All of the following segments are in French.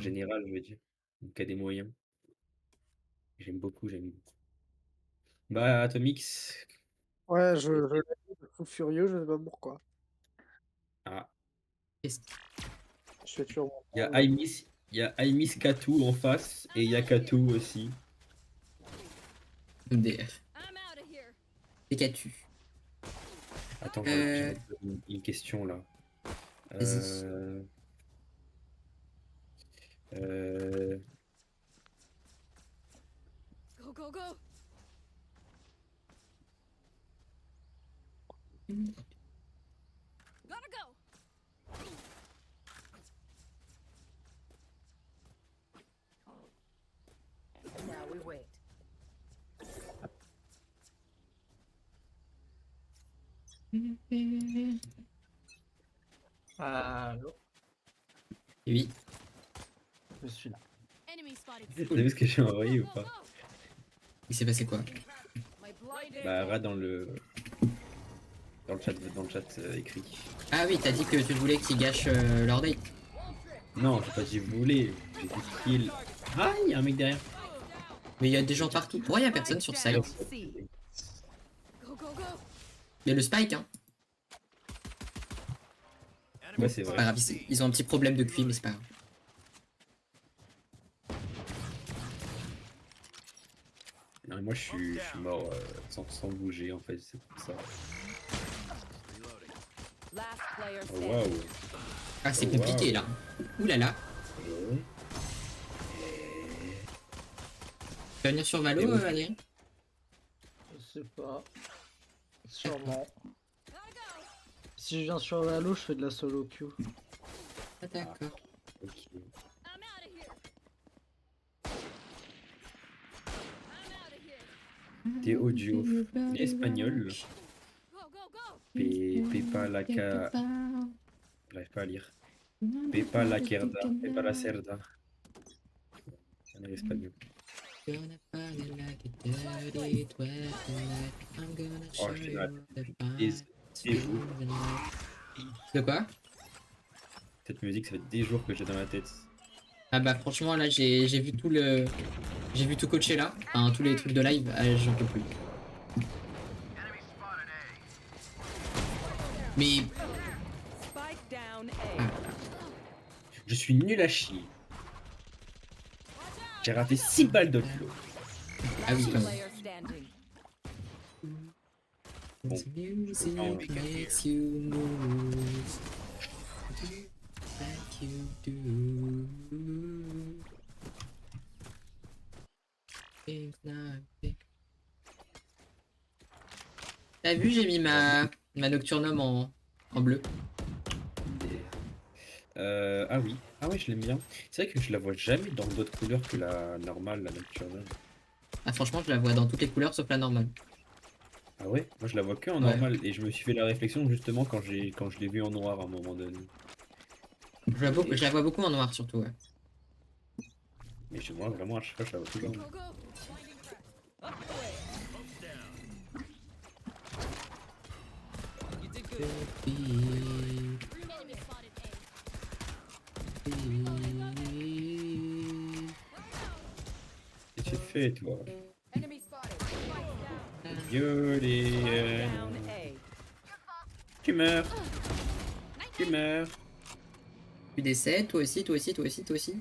général, je veux dire. Donc, il y a des moyens. J'aime beaucoup, j'aime beaucoup. Bah, Atomix. Ouais, je l'ai de fou furieux, je sais pas pourquoi. Ah, Qu'est-ce Je fais toujours mon il y temps, a Aimis, il y a Aimis Katou en face et il y a Katou aussi. MDR. Et qu'as-tu? Attends, Euh, j'avais une question là. Vas-y. Euh, euh, Go, go, go! Gotta go! Now we wait. Allô, Oui. je suis là. Enemy spotted. T'as vu ce que j'ai envoyé ou Go, pas? go! Il s'est passé quoi? My blind Bah, va dans le chat écrit. Ah oui, t'as dit que tu voulais qu'ils gâchent leur date. Non, j'ai pas dit vous voulez, j'ai dit kill. Ah, il y a un mec derrière. Mais il y a des gens partout. Pourquoi il y a personne sur site? Go, go, go! Il y a le Spike, hein. Ouais, c'est C'est vrai. pas grave, ils ont un petit problème de QI, mais c'est pas grave. Non, mais moi je suis mort sans bouger en fait, c'est pour ça. Last player Oh, standing. waouh. Ah, c'est Oh, compliqué waouh. là. Ouh là là. Ouais. Tu vas venir sur Valo, Et oui. Adrien? Je sais pas. Sûrement. Gotta go! Si je viens sur Valo, je fais de la solo queue. Ah, d'accord. Ok. I'm out of here! I'm out of here! T'es audio. Il est espagnol. Go, go, go! Pepa la ca. J'arrive pas à lire. Pepa la cerda. Pepa la cerda. Un air espagnol. Oh, je l'ai dans la tête. Des jours. De quoi? Cette musique, ça fait des jours que j'ai dans la tête. Ah bah franchement là j'ai vu tout le. J'ai vu tout coacher là. Enfin tous les trucs de live, j'en peux plus. Mais. Spike down Ah, A. Je suis nul à chier. J'ai raté 6 balles de flow. ah oui, quand même. Player standing. Bon. Music Oh. makes you move. Like you do. Things not big. T'as vu, j'ai mis ma Nocturnum en bleu. Ah oui. Ah ouais, je l'aime bien. C'est vrai que je la vois jamais dans d'autres couleurs que la normale, la nocturne. Ah franchement, je la vois dans toutes les couleurs sauf la normale. Ah ouais? Moi je la vois que en Ouais. normal et je me suis fait la réflexion justement quand je l'ai vue en noir à un moment donné. Je la vois beaucoup en noir surtout, ouais. Mais chez moi vraiment à chaque fois je la vois tout le Go, temps. go! Blinding crack. You did good. Enemy spotted Qu'est-ce que tu fais toi? Enemy spotted. Spike down. Gueuler. Down A. Tu meurs. Tu meurs. Tu décèdes, toi aussi, toi aussi, toi aussi, toi aussi.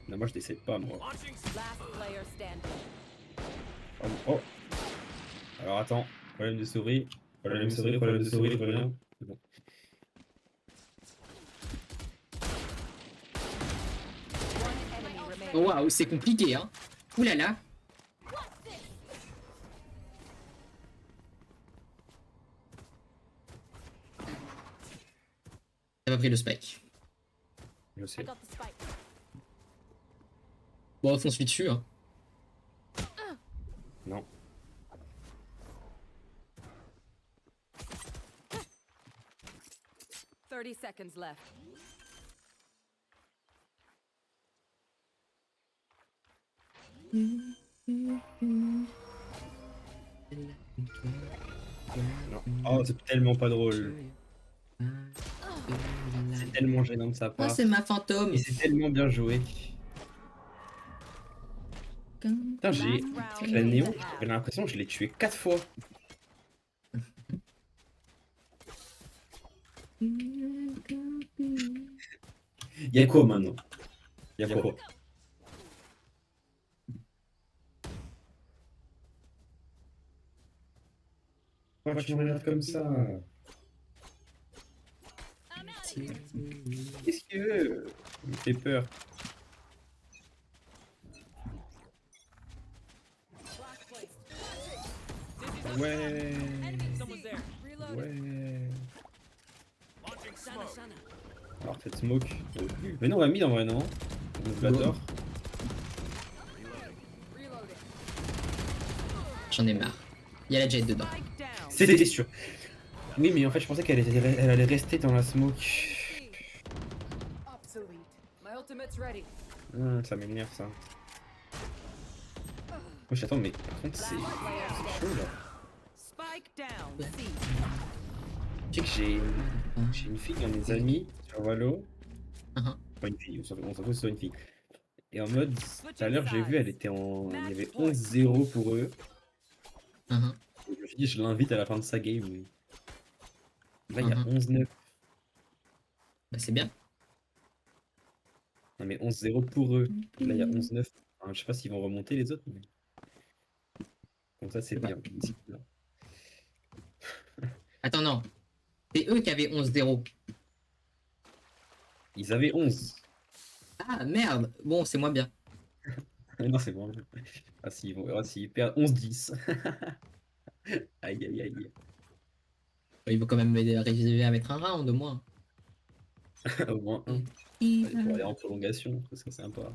Non moi je décède pas moi. Last player standing. Oh, oh. Alors attends. Problème de souris. Problème de souris, reviens. C'est bon. One enemy remaining. Oh waouh, c'est compliqué, hein. Ouh là là. T'as pas pris le spike. Je I sais. got the spike. Bon, fonce-lui dessus, hein. Non. Thirty seconds left. Non. Oh c'est tellement pas drôle. C'est tellement gênant de sa Oh, part. c'est ma fantôme. Et c'est tellement bien joué. Putain, j'ai Last la round. néon, j'ai l'impression que je l'ai tué 4 fois. Y'a quoi maintenant? Y'a quoi? Pourquoi tu me regardes comme ça? I'm out of here. Qu'est-ce qu'il veut? Il me fait peur. Last place. Ouais. Someone's there. Reload. Ouais. Sana, sana. Alors cette smoke. Mais non, on l'a mis en vrai, non? On l'adore. Reloading. J'en ai marre. Il y a la jet dedans. Spike down. C'était sûr. Oui, mais en fait, je pensais elle allait rester dans la smoke. Obsolete. My ultimate's ready. Ça m'énerve ça. Oh, j'attends, mais par contre, c'est Last player chaud standing. là. Spike down. Ouais. C. Tu sais que j'ai une fille dans mes amis sur Valo. Uh-huh. Pas une fille, on s'en fout que ce soit une fille. Et en mode, tout à l'heure, j'ai vu, elle était en. Il y avait 11-0 pour eux. Uh-huh. Et je me suis dit, je l'invite à la fin de sa game. Mais... Là, il y a Mhm. 11-9. Bah, c'est bien. Non, mais 11-0 pour eux. Là, il y a 11-9. Enfin, je sais pas s'ils vont remonter les autres, mais. Comme ça, c'est Je sais bien. Attends, non. C'est eux qui avaient 11-0. Ils avaient 11. Ah, merde. Bon, c'est moins bien. Non, c'est bon. Ah, s'ils perdent 11-10. Aïe, aïe, aïe. Il faut quand même arriver à mettre un round au moins. Au moins un. Allez, pour aller en prolongation, ce serait sympa.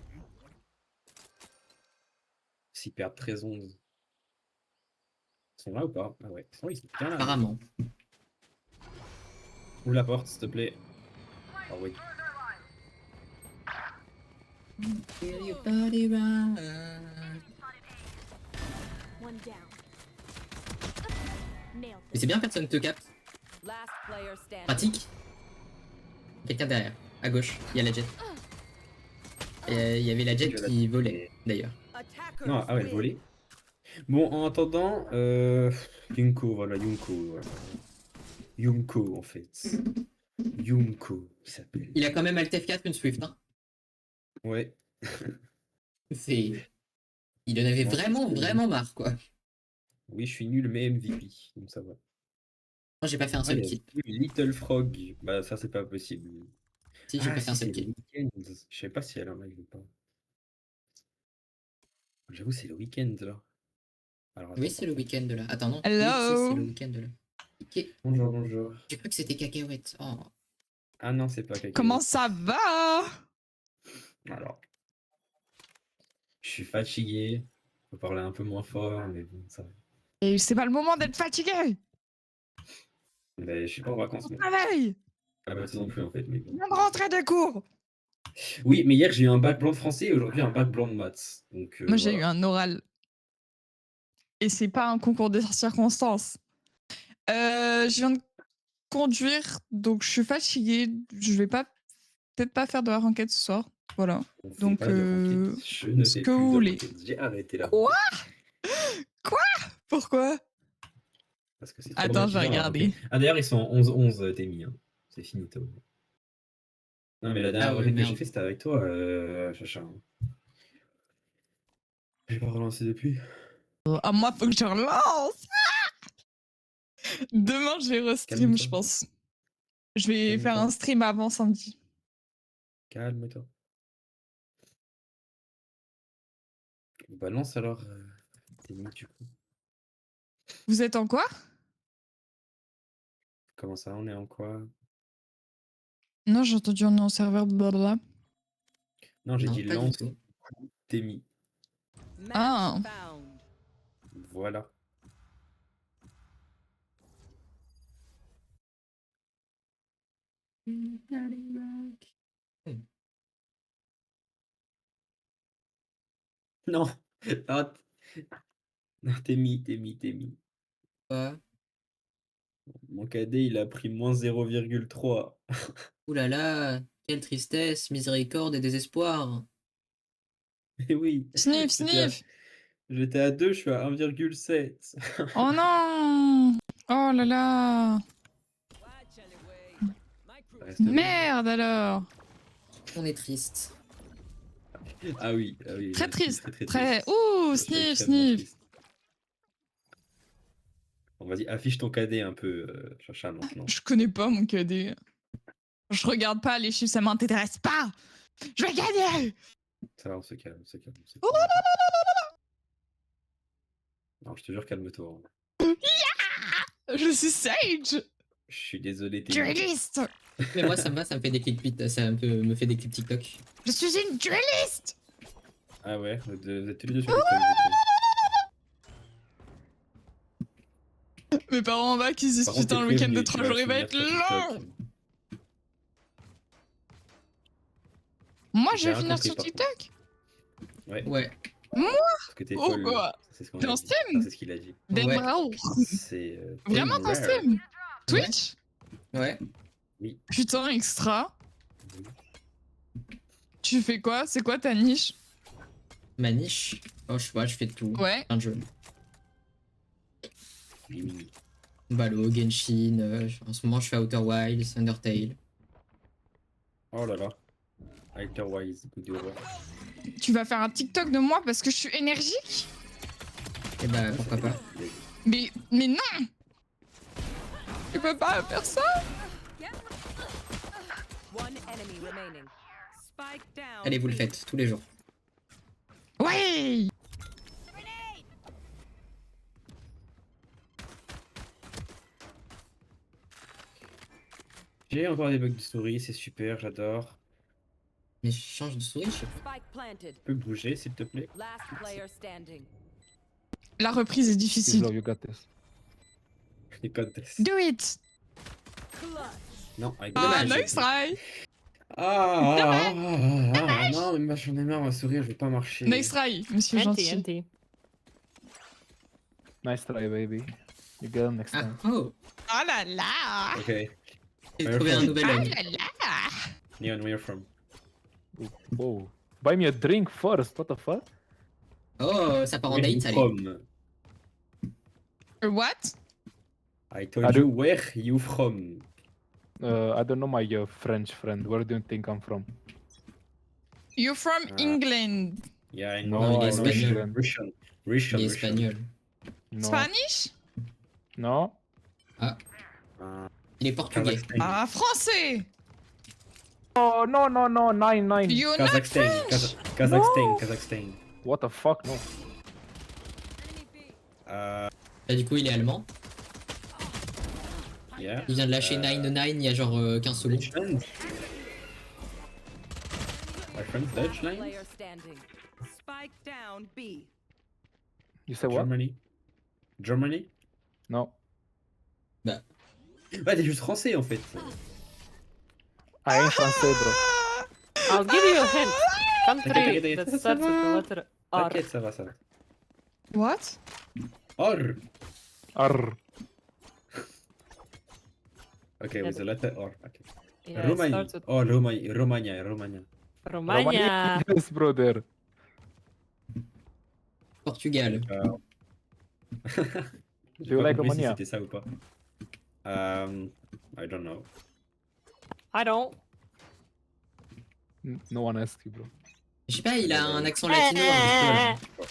S'ils perdent 13-11. Ils sont là ou pas? Ah ouais, ils sont bien là. Apparemment. Ouvre la porte, s'il te plaît. Ah oui. One down. Nailed Mais c'est bien, personne te capte. Last player standing. Pratique. Quelqu'un derrière, à gauche, il y a la jet. Et il y avait la jet qui volait, d'ailleurs. Attackers Non, ah ouais, win. volé. Bon, en attendant, Yunko, voilà, Yunko. Voilà. Yunko, en fait. Yunko, il s'appelle. Il a quand même Alt F4 une Swift, hein. Ouais. C'est... Il en avait Bon, vraiment, c'est- vraiment marre, quoi. Oui, je suis nul, mais MVP, donc ça va. Moi, j'ai pas fait un Ah, seul il y a kill. Little Frog. Bah, ça, c'est pas possible. Si, j'ai Ah, pas fait un si, seul c'est le kill. week-end. Je sais pas si elle en a ou pas. J'avoue, c'est le week-end, là. Alors, Oui, attends, c'est le week-end là. Attends, non. Hello. Oui, c'est le week-end là. Ok. Bonjour, bonjour. J'ai cru que c'était cacahuète. Oh. Ah non, c'est pas quelqu'un. Comment ça va? Alors, je suis fatigué. Faut parler un peu moins fort, mais bon, ça va. Et c'est pas le moment d'être fatigué. Mais je suis pas en vacances. On Moi. travaille. Ah bah, toi non plus, en fait. Mais Je bon. viens de rentrer des cours. Oui, mais hier, j'ai eu un bac blanc de français et aujourd'hui, un bac blanc de maths. Donc, Moi, j'ai eu voilà. un oral. Et c'est pas un concours de circonstances. Je viens de conduire, donc je suis fatiguée. Je vais pas peut-être pas faire de la renquête ce soir. Voilà. On fait Donc, pas de renquête. Je ne ce fais que plus vous de voulez. renquête. J'ai arrêté là. Quoi? Pourquoi? Parce que c'est trop Attends, je vais motivant, la regarder. renquête. Ah, d'ailleurs, ils sont en 11-11, Temi. Hein. C'est finito. Non, mais la dernière Ah ouais, renquête que j'ai merde. fait, c'était avec toi, Chacha. J'ai pas relancé depuis. Ah, moi, faut que je relance. Demain, je vais restream, Calme-toi. je pense. Je vais Calme-toi. faire un stream avant samedi. Calme-toi. Balance alors, Temi, du coup. Vous êtes en quoi? Comment ça, on est en quoi? Non, j'ai entendu on est en serveur blablabla. Non, j'ai Non, dit pas du lance, tout. Temi. Match Ah. found. Voilà. Non. Ah, non, Temi. Quoi? Mon cadet, il a pris moins 0,3. Ouh là là, quelle tristesse, miséricorde et désespoir. Et oui. Sniff, J'étais à- sniff. J'étais à 2, je suis à 1,7. Oh non. Oh là là. Ça reste bien. Merde alors. On est triste. Ah oui, ah oui. Très je suis triste. Très Très. triste. Ouh, Je suis sniff, extrêmement sniff. triste. Bon, vas-y, affiche ton cadet un peu, Chacha, maintenant. Je connais pas mon cadet. Je regarde pas les chiffres, ça m'intéresse pas. Je vais gagner. Ça va, on se calme, on se calme. On se Oh calme. Non, je te jure, calme-toi. Je suis Sage. Je suis désolé, t'es Dueliste. Mais moi, ça me va, ça me fait des clips, ça me fait des clips TikTok. Je suis une dueliste. Ah ouais, vous êtes tous les deux sur TikTok, du coup. Mes parents en bas qui se disent Par contre, putain t'es le week-end de prévenu, 3 tu vas jours il va finir être sur long. TikTok. Moi je J'ai vais rien finir compris, sur par TikTok. Ouais. Parce que t'es Oh, folle. quoi. Ça, c'est ce qu'on T'es a en dit. Steam Ça, c'est ce qu'il a dit. Des Ouais. bras. C'est. Vraiment t'en rare. Steam Twitch. Ouais. Putain extra. Tu fais quoi? C'est quoi ta niche? Ma niche. Oh, je sais pas, je fais de tout. Ouais. Plein de jeux. Oui, oui. Valo, Genshin, en ce moment je fais Outer Wilds, Undertale. Oh là là. Wise, good horror. Tu vas faire un TikTok de moi parce que je suis énergique? Et bah pourquoi pas. Mais non. Tu peux pas faire ça? One enemy remaining. Spike down. Allez, vous le B. faites tous les jours. Ouais. J'ai encore des bugs de souris, c'est super, j'adore. Mais je change de souris, je sais pas. Spike planted. Tu peux bouger, s'il te plaît? Last player standing. La reprise est difficile. Bro, you got this. Les contests. Do it. Non, avec Ah, Dommage. nice try. Non, mais j'en ai marre, ma souris, elle veut pas marcher. Nice try, monsieur gentil. Anti. Nice try, baby. You get him next Ah, time. oh, Oh là là. Ok. j'ai Ouais, trouvé un ouais. nouvel Oh homme. là là. Neon, where you from? Whoa. Buy me a drink first, what the fuck? Oh, ça part en Where you date, allez. from? What? I told Allô? you where you from. I don't know my French friend. Where do you think I'm from? You're from Ah. England. Yeah, I No, know. il est I know. espagnol. Russian. Il Russian. est Russian. espagnol. No. Spanish? No? Ah, Il est portugais. Kazakhstan. Ah, français. Oh, no, no, no. 9. You're not Kazakhstan. French. Kazakhstan. Kazakhstan. What the fuck? No. Euh, Là, du coup, il est allemand. yeah. Il vient de lâcher 9 il y a genre 15 secondes. Deutschland. My friend Last Deutschland. player standing. Spike down B. You say what? Germany. Germany. No. Ouais, t'es juste français en fait. I ain't français, bro. I'll give you a hint. Country T'inquiète, that t'inquiète. starts with the letter R. T'inquiète, ça va, ça va. What? Or. Arr. Okay, with the letter or. Okay. Yeah, it Romania. starts with Oh, Romania. Romania. Yes, brother. Portugal. J'ai you pas like compris si Romania? c'était ça ou pas. I don't know. I don't. No one asked you, bro. Je sais pas, il a un accent latino un petit peu. Là.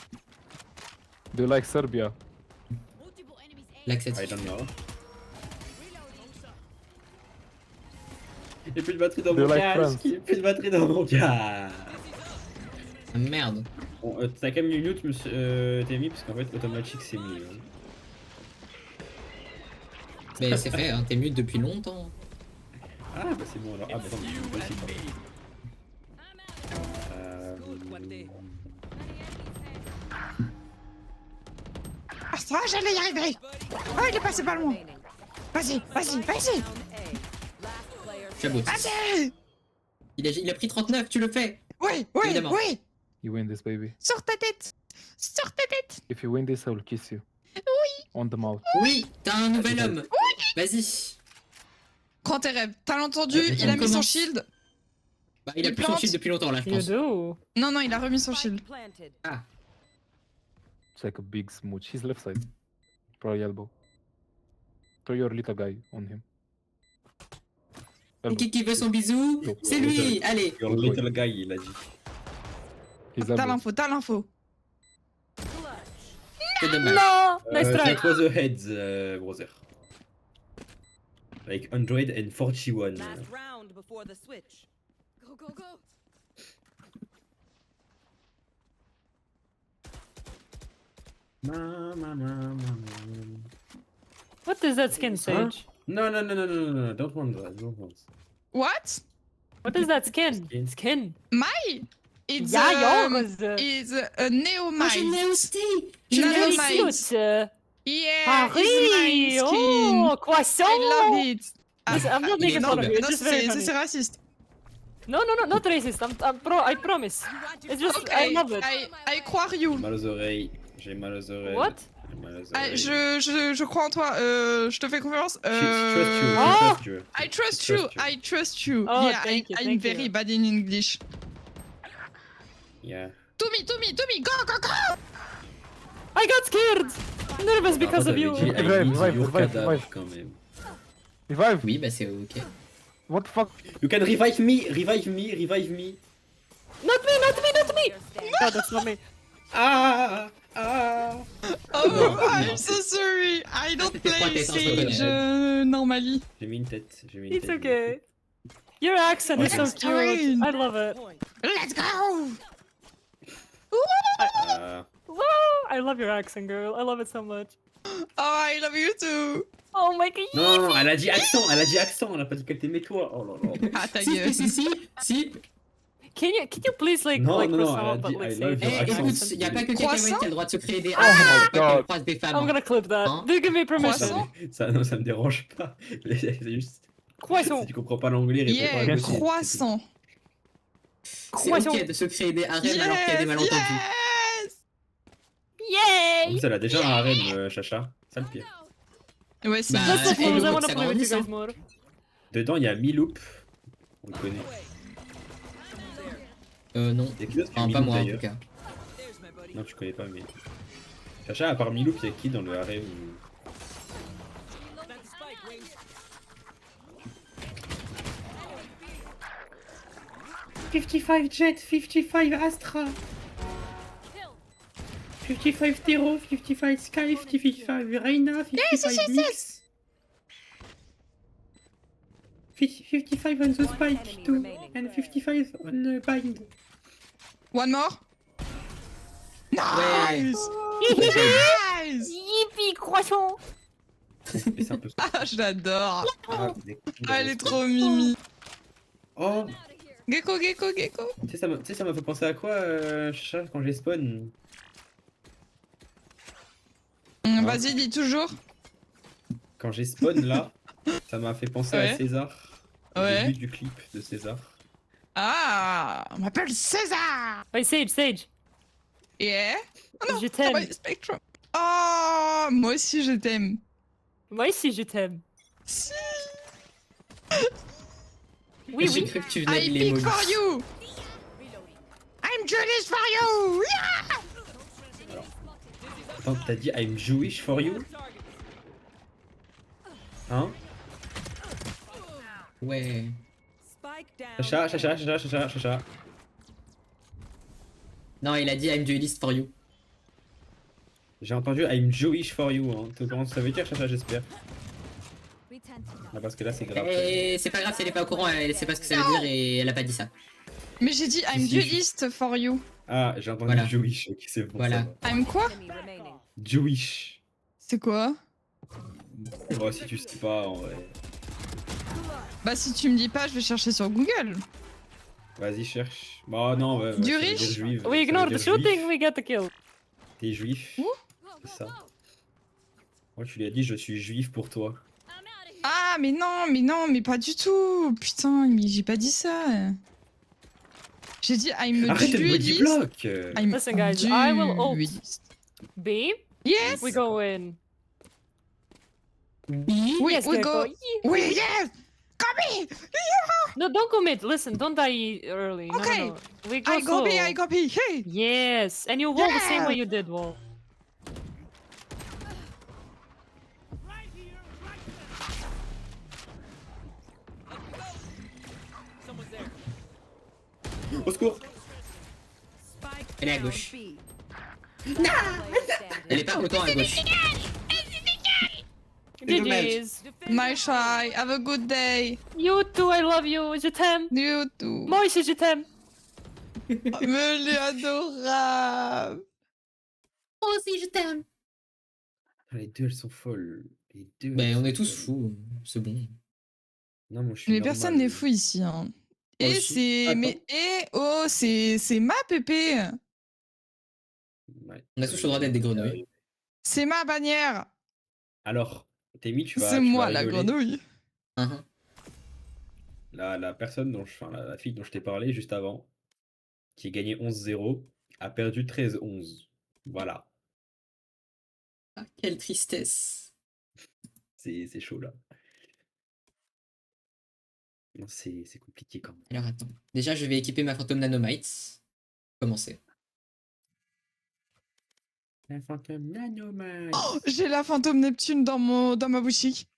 Do you like Serbia? L'accent. I don't know. Il n'y a plus de batterie dans Do mon you like casque. France? Il n'y a plus de batterie dans mon casque. Ah, merde. Bon, t'as quand même eu mute, t'es mis parce qu'en fait, automatique c'est mieux. Hein. Mais c'est fait, hein, t'es mute depuis longtemps. Ah, bah c'est bon alors. Ah, bah attends, mais c'est possible. Ah, ça, j'allais y arriver. Oh, il est passé pas loin. Remaining. Vas-y, vas-y, vas-y. Down A. Last player J'aboute. Vas-y. Il a pris 39, tu le fais. Oui, oui, Évidemment. oui. You win this, baby. Sors ta tête. Sors ta tête. If you win this, I will kiss you. Oui. On the mouth. Oui, t'as un nouvel homme. Vas-y. Crois tes rêves. T'as entendu, il a on mis son commence. shield. Bah, il a Il plus son plante. shield depuis longtemps là, je You pense. do. Non, non, il a remis son shield. Spike planted. It's like a big smooch. He's left side. Probably elbow. Throw your little guy on him. Et Elbow. qui veut son bisou? Non. C'est lui! Allez! Your little guy, il a dit. He's T'as elbow. l'info, t'as l'info. C'est dommage. No! Nice try. That was a heads, brother. Like 141. Last round before the switch. Go, go, go. What does that skin, Sage? No, no, no, no, no, no, no, don't want that, don't want. What? What is that skin? Skin. Skin. My? It's Yeah, yours. is a Moi, neomite. je l'ai aussi! Je Je l'ai l'ai aussi. aussi! Yeah, Paris! it's my skin. Oh, croissant! I love it. Listen, I'm not il est making fun of énorme. you. It's Non, just very c'est funny. c'est raciste. No, no, no, not racist. I promise. It's just, Ok, I love it. I crois you. Mal aux oreilles, j'ai mal aux oreilles. What? J'ai mal aux Ah, oreilles. je crois en toi. Je te fais confiance. Trust you, Ah! trust you. I trust you. I trust you. Oh, yeah, thank you, I'm thank very you. bad in English. Yeah. To me, go, go, go. I got scared! Nervous because of you. Dit, I Revive, need revive, your revive, cadavre revive. quand même. Revive! Oui, bah c'est ok. What the fuck? You can revive me, revive me, revive me. Not me, not me, not me! Player standing. No, that's not me. Ah, ah. Oh, Non, I'm non. so sorry. I don't C'était trois play têtes, on se Sage normally. J'ai mis une tête, j'ai mis une It's tête. okay. Your accent is so Okay. cute. I love it. Point. Let's go. Ah. Woo! I love your accent, girl. I love it so much. Oh, I love you too. Oh my god. Non, elle a dit accent, elle a pas dit qu'elle t'aimait toi. Oh là là. Ah, ta Si, gueule. si. Can you please like No, like no, no, croissant, I but love like you. say Eh, accent. écoute, y a pas que Croissant Cacahuète qui a le droit de se créer des. Oh my Quand god. elle croise des femmes. I'm gonna clip that. Hein? Do you give me permission? Croissant. Ça, non, ça me dérange pas. C'est juste. Croissant. Si tu comprends pas l'anglais, réponds pas à Yeah, côté. croissant. C'est Croissant. ok de se créer des harems alors qu'il y a des malentendus. Yes. En Yay! plus, elle a déjà un harem, Chacha. Ça le pire. Ouais, c'est Bah, Let's bien. go, elle I veut wanna que ça play with you grandisse, hein. guys more. Dedans, il y a Miloup. On le connaît. Non. Il y a qui d'autre que Enfin, pas Miloup, moi en tout d'ailleurs cas. Non, tu connais pas, mais. Chacha, à part Miloup, il y a qui dans le harem ou... « 55 Jet, 55 Astra, 55 Tero, 55 Sky, 55 Reina, 55 Mix, 55 on the Spike too, and 55 on Bind. » One more. Ouais. Nice. Nice. Yippee, croissant! Mais c'est un peu ça. Ah, je l'adore. Ah, des- Ah, elle est trop mimi. Oh, Gecko, gecko, gecko. tu sais, ça m'a fait penser à quoi, Chacha, quand j'ai spawn? Vas-y, dis toujours. Quand j'ai spawn là, ça m'a fait penser Ouais. à César. Ouais. J'ai vu du clip de César. Ah, on m'appelle César. Wait, Sage. Yeah. Je Oh, t'aime. my Spectrum. Oh, moi aussi je t'aime. Moi aussi, je t'aime. Si. Oui, J'ai oui. cru que tu venais I de les pick mots. for you. I'm jealous for you. Yeah. Attends, t'as dit I'm Jewish for you? Hein? Ouais. Spike down. Chacha. Non, il a dit I'm duelist for you. J'ai entendu I'm Jewish for you. Hein. Tu comment ça veut dire, Chacha, j'espère? We tend to Ah, parce que là, c'est grave. Et c'est pas grave si elle est pas au courant, elle sait pas ce que ça veut dire et elle a pas dit ça. Mais j'ai dit I'm Si, duelist for you. Ah, j'ai entendu Voilà. Jewish. Ok, c'est bon. Voilà. ça va. I'm quoi? Enemy remaining. Jewish. C'est quoi? Bon, si tu sais pas, en vrai. Bah si tu me dis pas, je vais chercher sur Google. Vas-y, cherche. Bah non, ouais. Du ça veut dire riche? juif, ça We veut ignore dire the shooting, juif. we get the kill. T'es juif. Ouh. C'est ça. Moi, tu lui as dit, je suis juif pour toi. Ah mais non, mais pas du tout. Putain, mais j'ai pas dit ça. J'ai dit I'm a Arrête de body duelist. block. I'm Listen, guys, I will ult. duelist. B, Yes. we go in. B. Oui, Yes, we Gecko. go. Oui, yes. B! No, don't commit. Listen, don't die early. No, Okay. no, no. We go I go B, slow. I go B, hey! Yes, and you wall the same Yeah. way you did wall. Someone's there. Au secours! Spike Elle est à down gauche. B. Elle est pas autant à gauche. dommage. GG's. Nice try, have a good day. You too, I love you. Je t'aime. You too. Moi aussi, je t'aime. Mais elle est adorable. Moi aussi, je t'aime. Ah, les deux, elles sont folles. Les deux. Ben, elles on sont est tous folles. fous. C'est bon. Non, moi, je suis Mais normal. personne n'est fou ici. Hein. Moi Et aussi. c'est. Attends. Mais. Et oh, c'est ma pépé. Ouais. On a tous le droit d'être des grenouilles. C'est ma bannière. Alors, Temi, tu vas. C'est tu moi vas la rigoler. grenouille. Hein, La personne dont enfin, la fille dont je t'ai parlé juste avant, qui a gagné 11-0, a perdu 13-11. Voilà. Ah, quelle tristesse. C'est chaud là. Non, c'est compliqué quand même. Alors attends. Déjà, je vais équiper ma fantôme nanomites. Commencer. La fantôme nanomite. Oh, j'ai la fantôme Neptune dans ma boutique.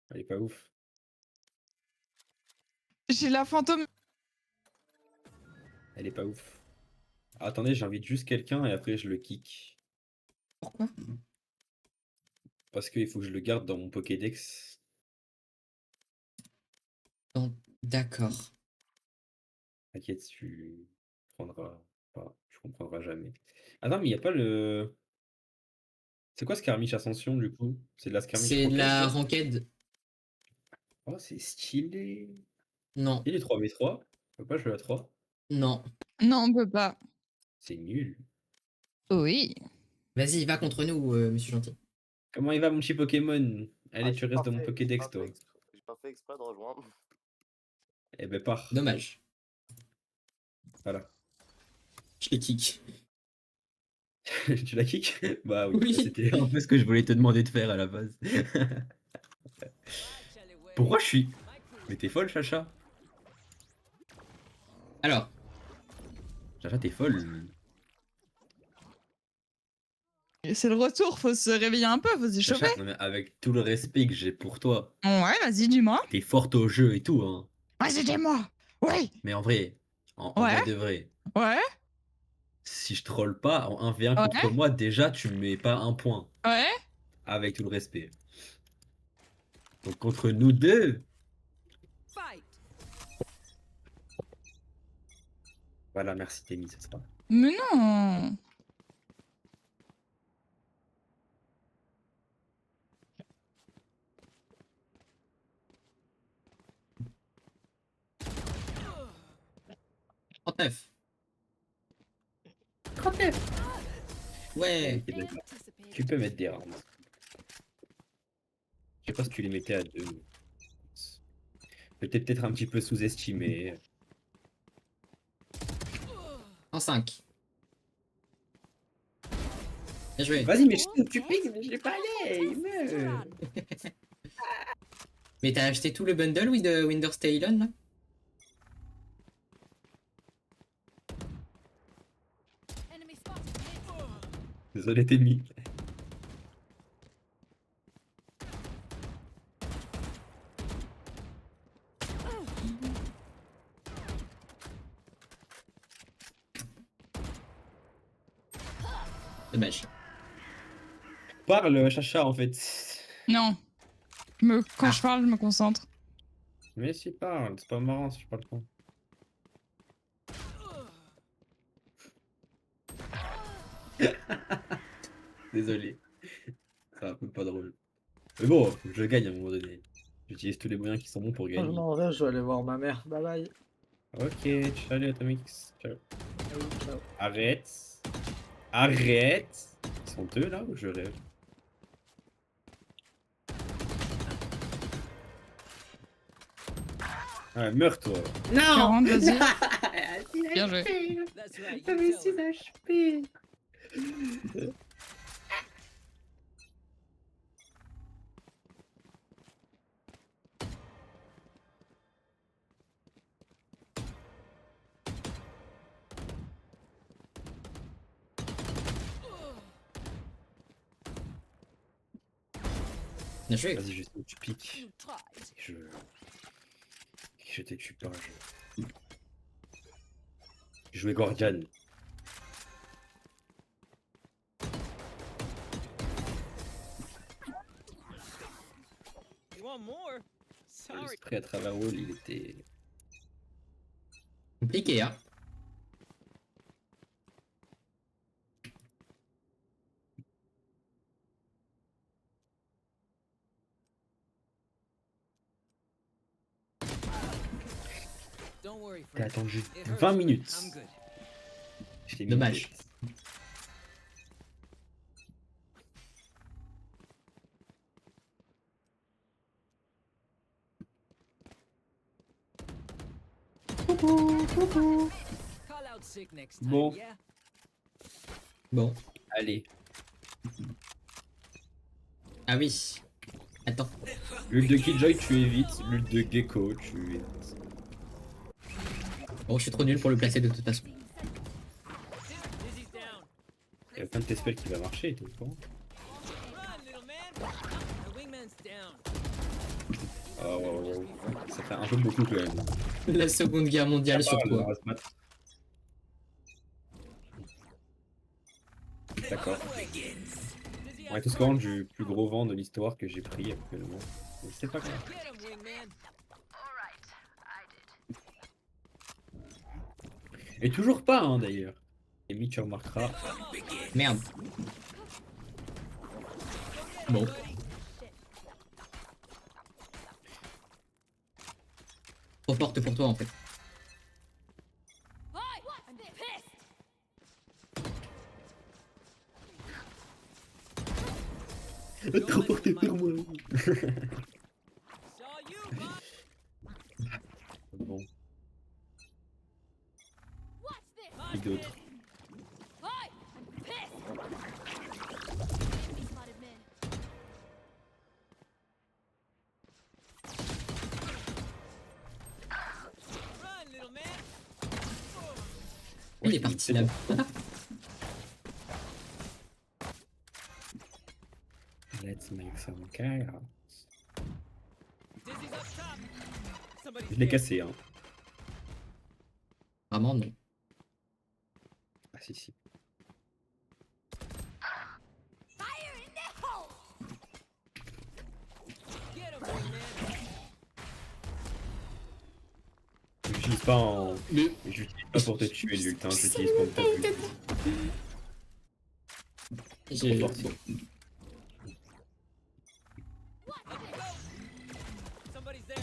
Elle est pas ouf. J'ai la fantôme. Elle est pas ouf. Ah, attendez, j'invite juste quelqu'un et après je le kick. Pourquoi? Parce qu'il faut que je le garde dans mon Pokédex. D'accord. T'inquiète, tu prendras pas. Tu comprendras jamais. Attends, mais il n'y a pas le. C'est quoi Skirmish Ascension du coup? C'est de la Skirmish C'est de la Ranked? ranked. Oh, c'est stylé. Non. Il est 3v3. On peut pas jouer à 3. Non. Non, on peut pas. C'est nul. Oui. Vas-y, va contre nous, monsieur gentil. Comment il va mon petit Pokémon? Allez, tu j'ai restes pas dans mon fait- Pokédex j'ai pas toi. fait exprès- J'ai pas fait exprès de rejoindre. Eh ben pars. Dommage. Voilà. Je les kick. Tu la kick? Bah oui, Oui. c'était un peu ce que je voulais te demander de faire à la base. Pourquoi je suis. Mais t'es folle, Chacha? Alors, Chacha, t'es folle. Et c'est le retour, faut se réveiller un peu, faut s'échauffer. Chacha, non, mais avec tout le respect que j'ai pour toi, Ouais, vas-y, dis-moi. t'es forte au jeu et tout, hein. Vas-y, dis-moi. Oui. Mais en vrai, en Ouais. vrai de vrai, Ouais. si je troll pas en 1v1 Ouais. contre moi, déjà tu me mets pas un point. Ouais. Avec tout le respect. Donc contre nous deux, Fight. voilà, merci Témi, ça sera. Mais non. « 39. 39. Ouais. Ok, d'accord. Tu peux mettre des rounds. Je sais pas si tu les mettais à 2. Peut-être un petit peu sous-estimé. 105. Bien joué. Vas-y, mais tu piques, mais je l'ai pas allé. meurt. Mais t'as acheté tout le bundle with the Windows Talon là? Enemy spotted. Désolé Témi. Dommage. Parle, Chacha, en fait. Non. Quand je parle, je me concentre. Mais si parle, c'est pas marrant si je parle pas. Désolé. C'est un peu pas drôle. Mais bon, faut que je gagne à un moment donné. J'utilise tous les moyens qui sont bons pour Je gagner. m'en vais, je vais aller voir ma mère. Bye bye. Ok, salut Atomix. Ciao. Salut, ciao. Arrête. Arrête. Ils sont deux là ou je rêve? Ah, meurs toi. Non. 40, vas-y. Bien joué. That's right. T'avais You 6 tell her. HP. Bien joué. Vas-y, je sais où tu piques. You tried. Je te tue pas. Je jouais Guardian. You want more? Le Sorry. spray à travers wall, il était. Compliqué, hein. Don't worry, T'as friend. attendu It hurts, 20 but minutes. I'm good. Je t'ai mis Dommage. une tête. Call out sick next time, Bon. yeah? Bon. Allez. Ah oui. Attends. L'ult de Killjoy, tu évites. L'ult de Gecko, tu évites. Bon, je suis trop nul pour le placer de toute façon. Dizzy's down. Il y a plein de tes spells qui va marcher, t'es au courant? Run, little man. My wingman's down. Ah ouais, ouais, ouais. Ça fait un peu beaucoup quand même. La Seconde Guerre mondiale sur On toi. va se battre. D'accord. Dizzy On est has tous courants du plus gros vent de l'histoire que j'ai pris actuellement. Mais c'est pas grave. Get him, wingman. Et toujours pas, hein, d'ailleurs. Et Mi, tu remarqueras. Merde. Bon. Trop forte pour toi en fait. I'm pissed. Trop porté pour moi. Saw you, bud. Bon, Watch this. qui d'autre? Hi, I'm pissed. Enemy spotted mid. Run, little man. Il est parti là. Let's make some chaos. Dizzy's up top. Somebody's Je l'ai dead. cassé, hein. Vraiment non. Ah si, si. Fire in the hole. Get him, wingman. J'utilise pas en. J'utilise pas pour te tuer l'ult, hein. J'utilise pour me taper. J'ai- Trop fort. Up we go. Somebody's there.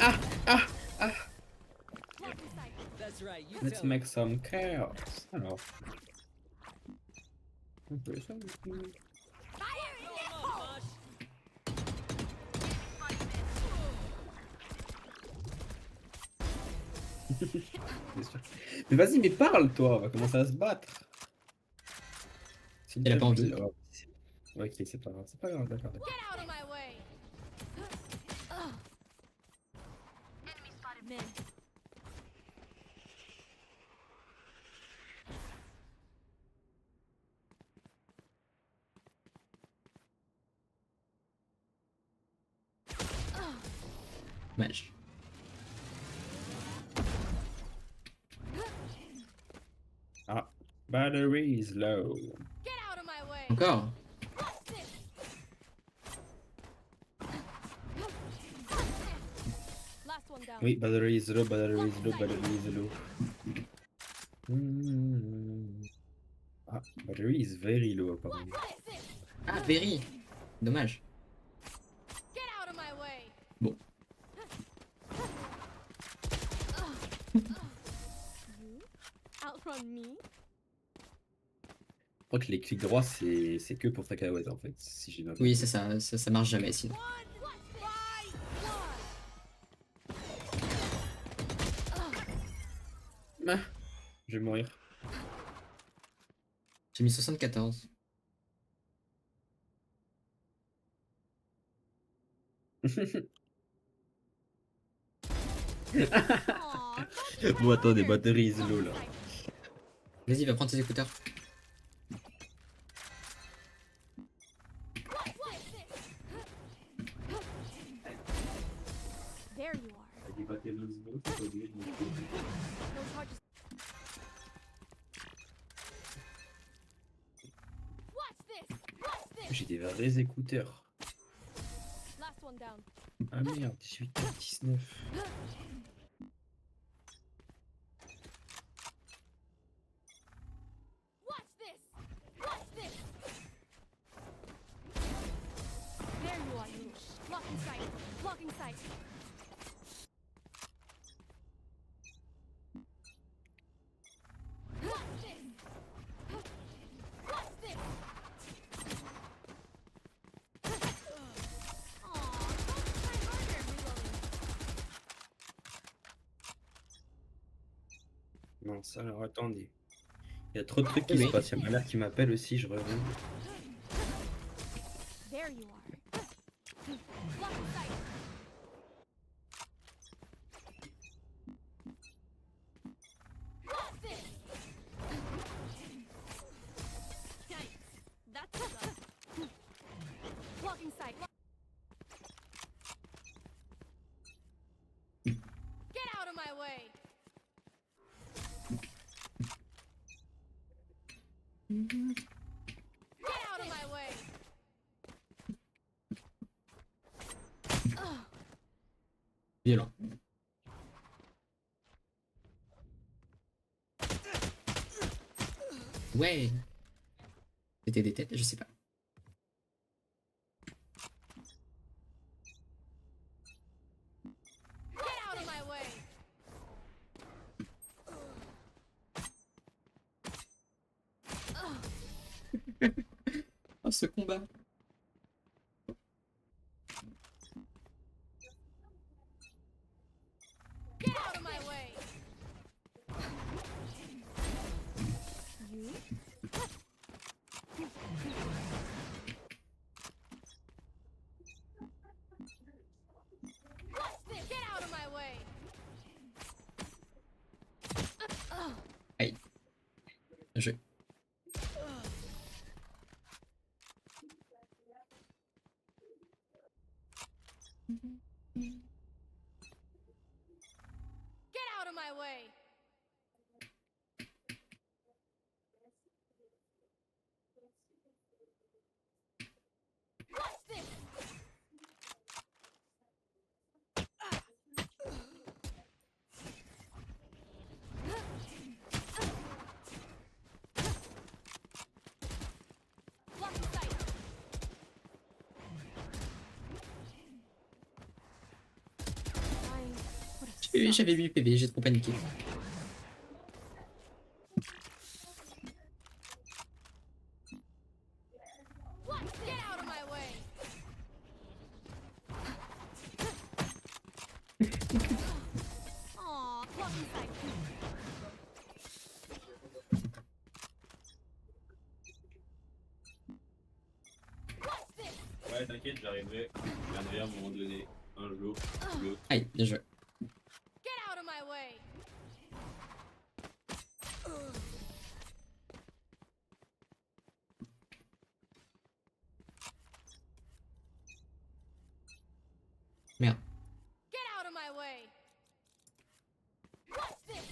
Block in sight. That's right. You Let's tell make some chaos. Alors. On peut ça. Fire in the Come hole. on, Mosh. Bien sûr. Mais vas-y, mais parle, toi. On va commencer à se battre. S'il Elle a te pas envie. plaît. Oh, ok, c'est pas grave. C'est pas grave, d'accord. D'accord. Get out of my way. Enemy spotted mid. Dommage. Ah, battery is low. Get out of my way. Encore. Watch this. Last one down. Oui, battery is low, battery is low, battery is low. Ah, battery is very low apparemment. What is this? Ah, Berry. Dommage. Get out of my way. Bon. You outrun me? Je crois que les clics droits c'est que pour cacahuète en fait, si j'ai bien compris. Oui, c'est ça, ça marche jamais sinon. Ah, je vais mourir. J'ai mis 74. Aw, Bon, attends, des batteries is low là. Vas-y, va prendre tes écouteurs. what is this? J'ai des vrais écouteurs. Last one down. Ah merde, 18, 19. Watch this. Watch this. There you are, you. Blocking sight. Blocking sight. Watch this. Watch this. Aw, don't try harder, reloading. Non, ça, alors attendez. Il y a trop de trucs qui Oui. se passent. Il y a ma mère qui m'appelle aussi, je reviens. There you are. Blocking sight. Watch this. Yikes. That's rough. Blocking sight. Get out of my way. Get out of my way. Ugh. Violent. Ouais. C'était des têtes, je sais pas. Get out of my way. Oh, ce combat. Get out of my way. You? Watch this. Get out of my way. Aïe. Je... Get out of my way. Watch this. Blocking sight. J'avais 8 PV, j'ai trop paniqué. What? Get out of my way. Aw, blocking sight. Watch this. Ouais, t'inquiète, j'arriverai à un moment donné. Un jour, l'autre. Aïe, bien joué. Get out of my way. Merde. Get out of my way. Watch this.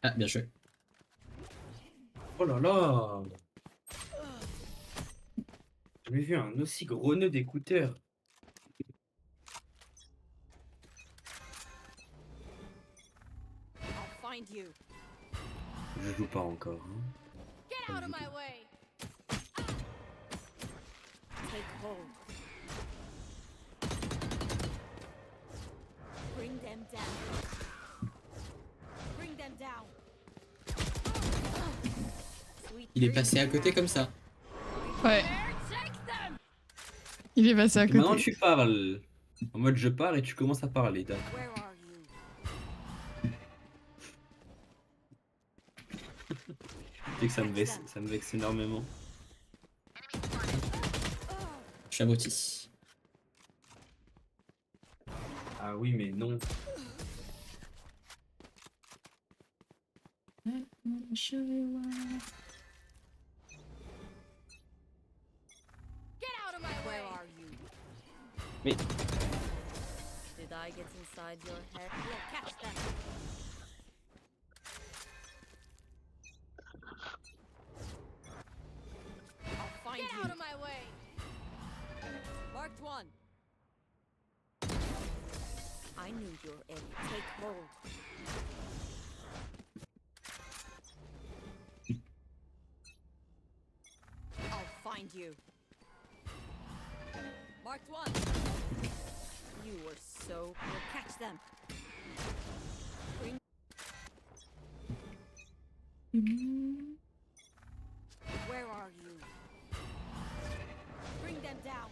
Ah, bien joué. Oh là là! J'ai jamais vu un aussi gros nœud d'écouteurs. I'll find you. Je joue pas encore. Hein. Get out of my way. Take hold. Bring them down. Bring them down. Sweet Il est passé à côté comme ça. Ouais, Take them. il est passé à Et maintenant côté. tu parles. En mode je parle et tu commences à parler. D'accord. Where are you? Tu sais que ça me vexe énormément. Chaboti. Ah oui, mais non. Get out of my way. Where are you? Mais Did I get inside your head? We'll catch them. You're in. Take hold. I'll find you. Marked one. You were so. We'll catch them. Where are you? Bring them down.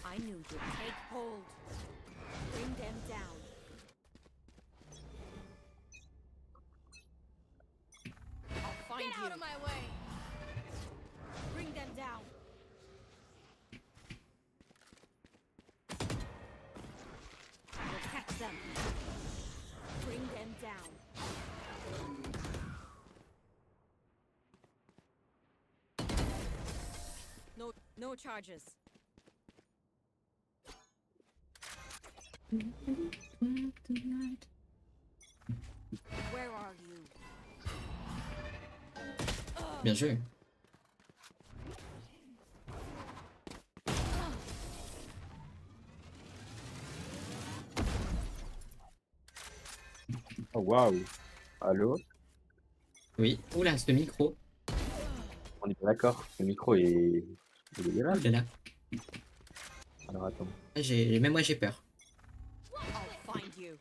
I knew you'd take hold. Bring them down. I'll find you. Get out of my way. Bring them down. We'll catch them. Bring them down. No charges. Where are you? Bien joué. Oh waouh. Allô? Oui. Oula, ce micro. On est pas d'accord. Le micro est dégueulasse. Oh là là. Alors attends. Même moi j'ai peur. I'll find you.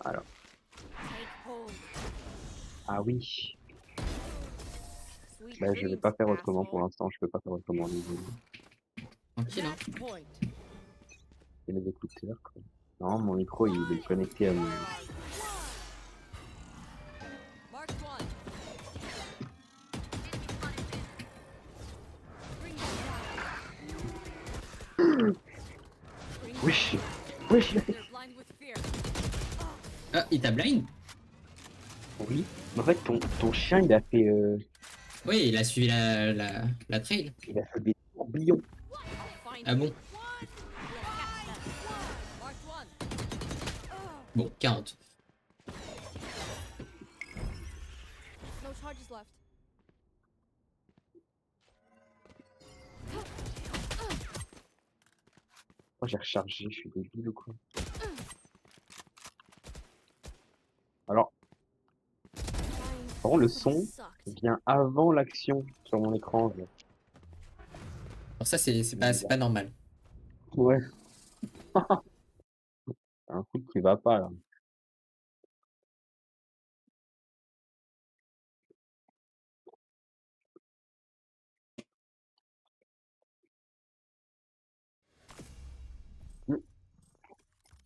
Alors. Take hold. Ah oui. Sweet Bah, je vais dreams, pas faire autrement pour asshole. l'instant. Je peux pas faire autrement. Tranquille, hein. Match point. C'est les écouteurs, quoi. Non, mon micro il est connecté à mon. Where are you? Marked one. Bring them down. Bring them Wesh. down. Wesh. They're blind with fear. Ah, il t'a blind? Oui. Mais en fait, ton chien il a fait. Oui, il a suivi la trail. Il a fait des tourbillons. I'll find Ah bon? you. We'll catch them. Marked one. Bon, 40. No charges left. Moi j'ai rechargé. Je suis débile ou quoi? Alors, par contre, le son vient avant l'action sur mon écran. Alors ça, c'est pas normal. Ouais. Un truc qui va pas là.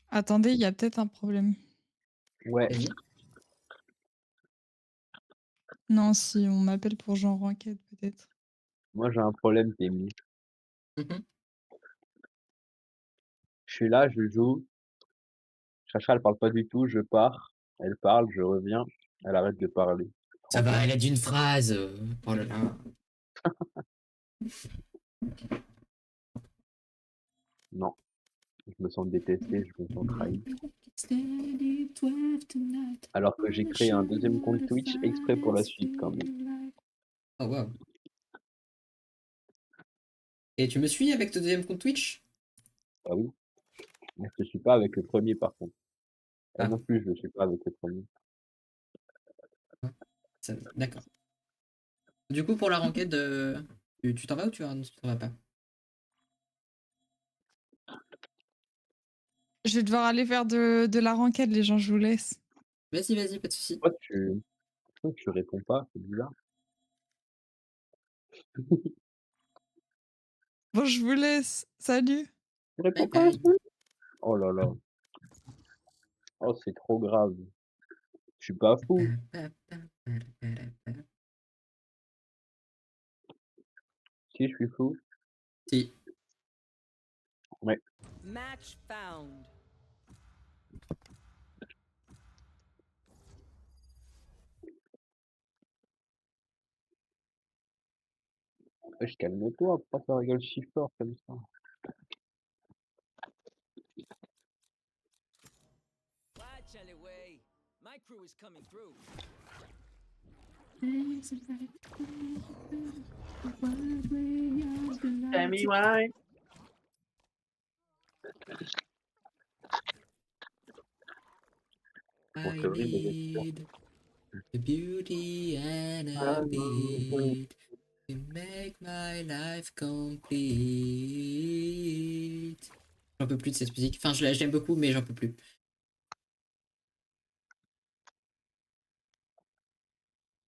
Attendez, il y a peut-être un problème. Ouais. Vas-y. Non, si on m'appelle pour genre enquête, peut-être. Moi j'ai un problème, Témi. Mhm. Je suis là, je joue. Chacha, elle parle pas du tout, je pars. Elle parle, je reviens. Elle arrête de parler. Ça va, elle a d'une phrase. Oh là là. Non. Je me sens détesté, je me sens trahi. Alors que j'ai créé un deuxième compte Twitch exprès pour la suite quand même. Oh wow. Et tu me suis avec ton deuxième compte Twitch? Ah oui. Mais je suis pas avec le premier par contre. Elle Ah. non plus, je ne suis pas avec le premier. D'accord. Du coup, pour la renquête, tu t'en vas ou tu t'en vas pas? Je vais devoir aller faire de la renquête, les gens, je vous laisse. Vas-y, vas-y, pas de soucis. Pourquoi tu réponds pas? C'est bizarre. Bon, je vous laisse. Salut. Tu réponds Bye pas? bye. Oh là là. Oh, c'est trop grave. Je suis pas fou. Si, je suis fou. Si. Ouais. Match found. Wesh, calme-toi, pourquoi ça rigole si fort comme ça? Watch alleyway. My crew is coming through. Tell me why. Bon, I c'est horrible, les étudiants. need the beauty and Ah, a non, beat to make my life complete. J'en peux plus de cette musique. Enfin, je l'aime beaucoup, mais j'en peux plus.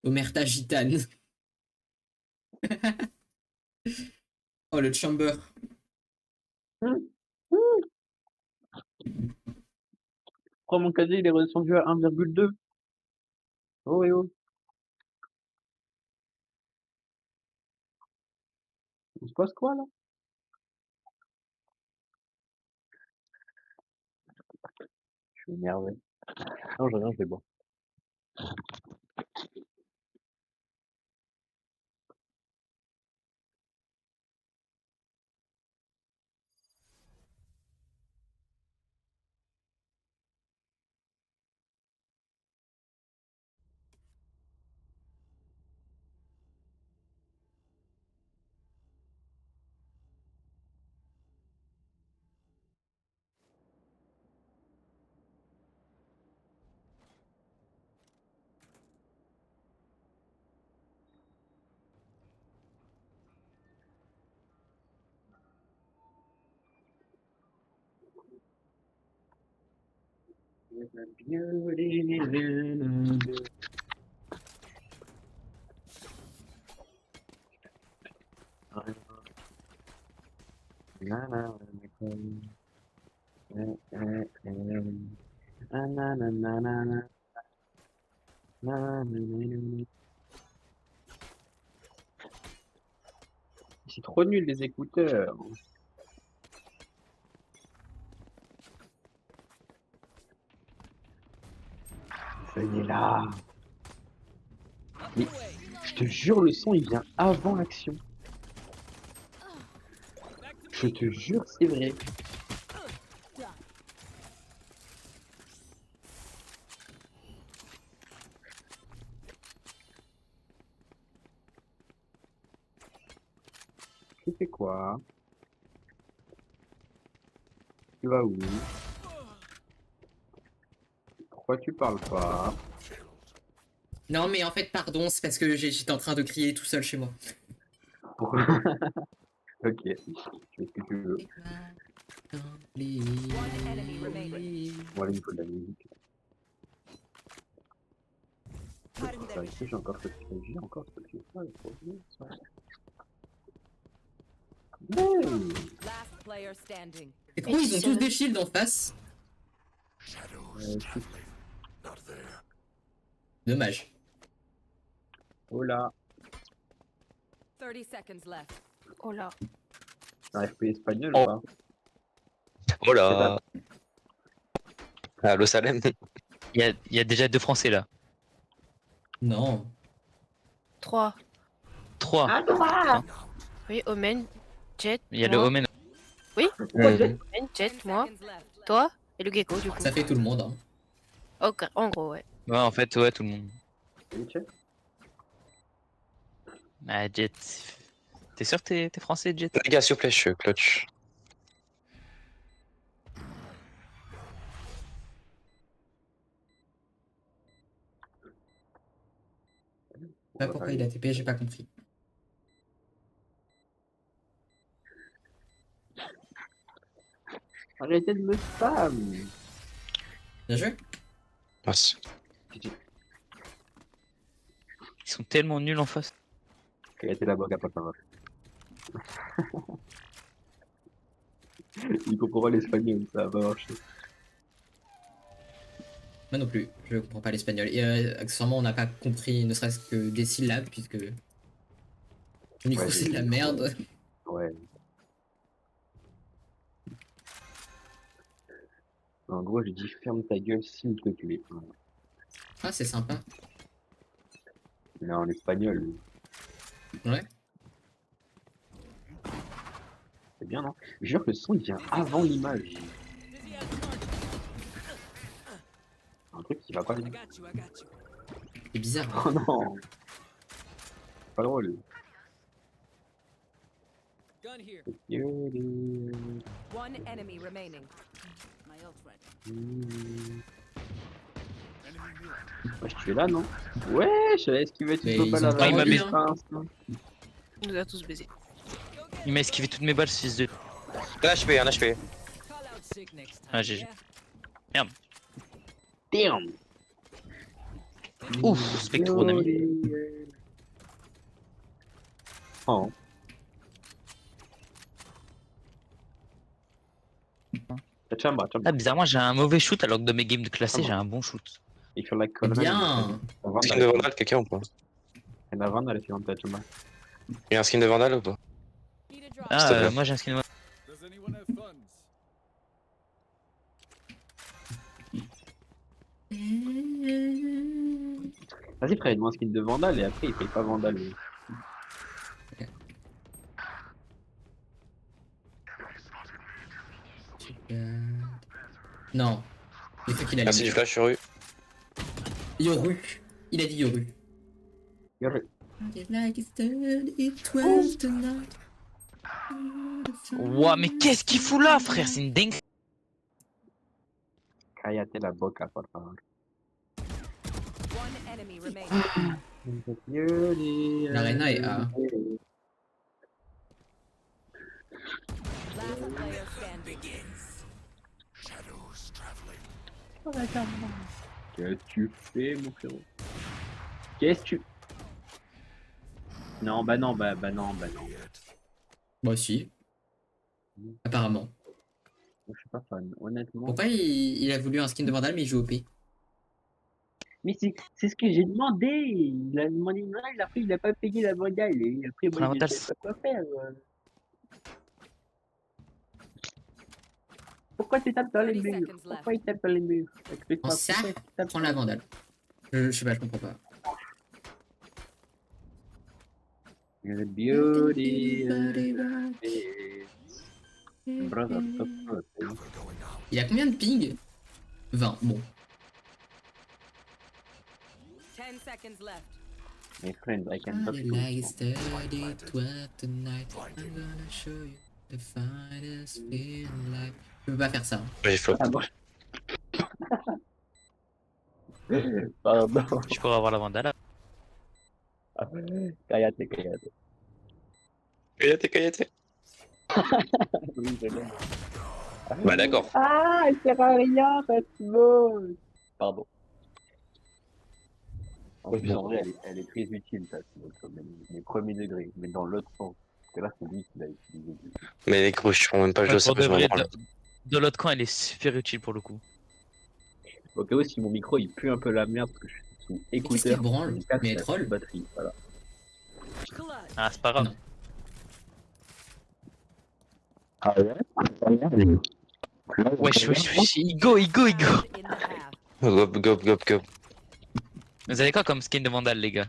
Omerta gitane. Oh, le chamber. Pourquoi mon cadet il est redescendu à 1,2? Oh et oh. Il se passe quoi là? Je suis énervé. Non, je rien, je vais boire. C'est trop nul les écouteurs. Venez là. Mais je te jure, le son il vient avant l'action. Je te jure, c'est vrai. Tu fais quoi? Tu vas où? Pourquoi tu parles pas? Non, mais en fait, pardon, c'est parce que j'étais en train de crier tout seul chez moi. Pourquoi? Ok, tu fais ce que tu veux. Voilà, il faut de la musique. J'ai encore ce que j'ai encore ce que ça, il faut bien ça. Hey! Last player standing. Et pourquoi ils ont tous des shields en face? Dommage. Oh là, 30 seconds left. Oh là. un FP espagnol Oh. ou pas? Oh là. Allô Salem. Il y a déjà 2 Français là. Non. 3. 3. Ah, droit! Oui, Omen, Jet. Il y a le moi. Omen. Oui, Mhm. Omen, Jet, 10 moi, seconds left. toi et le gecko du coup. Ça fait tout le monde. Hein. Ok, en gros, ouais. Ouais, en fait, ouais, tout le monde. Ok. Ah, Jet. T'es sûr que t'es français, Jet? Les gars, s'il vous plaît, je suis clutch. Je sais pas pourquoi il a TP, j'ai pas compris. Arrêtez de me spam! Bien joué. Merci. Ils sont tellement nuls en face. Il a été là-bas, pas par Il comprend l'espagnol, ça va marcher. Moi non plus, je comprends pas l'espagnol. Et accessoirement, on n'a pas compris ne serait-ce que des syllabes, puisque le micro Ouais, c'est de la merde. Ouais. En gros, j'ai dit ferme ta gueule s'il te plaît. Ah, c'est sympa. Mais en espagnol, Ouais. c'est bien, non? Je jure que le son il vient avant l'image. Dizzy has the mark. Un truc qui va pas I bien. got you, I got you. C'est bizarre. Oh non! pas drôle. Gun here. One enemy remaining. My ult ready. Ouais, je suis là, non? Ouais, je l'ai esquivé tout Mais le ils pas ont là. pas il m'a envie, baisé. hein. Il nous a tous baisés. Il m'a esquivé toutes mes balles, ce fils de. Un HP, un HP. Call out sick next time. Ah, GG. yeah? Damn! Ouf, Spectre, mon ami. Oh. Chamba. Ah, bizarrement, j'ai un mauvais shoot alors que dans mes games de classé, j'ai un bon shoot. If you like Eh Conan, bien. Skin de Vandal, quelqu'un ou pas? Il y en a 20 à la suivante, Chamba. Il y a un skin de Vandal ou pas? Need a drop. Ah, S'il te plaît. moi j'ai un skin de Vandal. Does anyone have funds? Vas-y, frère, il demande un skin de Vandal et après il paye pas Vandal. lui. Non. Il faut qu'il a Merci du flash sur rue. Yoru. Il a dit Yoru. Yoru. Ouah, mais qu'est-ce qu'il fout là, frère? C'est une dingue. Cállate la boca, por favor. One enemy remaining. L'Arena est A. Last player standing. Qu'est-ce que tu fais, mon frérot? Qu'est-ce que tu... Non, bah non. Moi aussi. Apparemment. Je suis pas fan, honnêtement. Pourquoi il a voulu un skin de Vandal mais il joue OP? Mais c'est ce que j'ai demandé. Il a demandé une règle, après il a pas payé la Vandal. Et après, Prends la moi, je Vandal. sais pas quoi faire. Pourquoi tu tapes dans les 30 murs? seconds left. Pourquoi il tape dans les murs? Explique-moi, Prends ça, pourquoi il tape prends la Vandal. Je sais pas, je comprends pas. The beauty brother, stop. Il a combien de ping? 20. Bon. 10 seconds left. My friend, I can talk I to like you. study 12 tonight. I'm gonna show you the finest in life. Je peux pas faire ça. J'ai flop. Ah bon. Pardon. Je pourrais avoir la Vandal. Cállate. Cállate. Oui, je l'aime. Bah d'accord. Ah, elle sert à rien, cette mode. Pardon. En Oui, plus, bien. en vrai, elle est très utile, ça, mais premier degré, mais dans l'autre sens. Parce que là, c'est lui qui l'a utilisé. Mais les gros, je prends même pas le jeu, ça Pour de je m'en vrai, branle. de l'autre camp, elle est super utile pour le coup. Au cas où, si mon micro il pue un peu la merde parce que je suis sous qu'est-ce qu'il écouteur, branle? j'ai quatre Mais troll. batterie, voilà. Ah, c'est pas grave. Non. Ah ouais? Wesh, Igo. In the half. Go. Vous avez quoi comme skin de Vandal, les gars?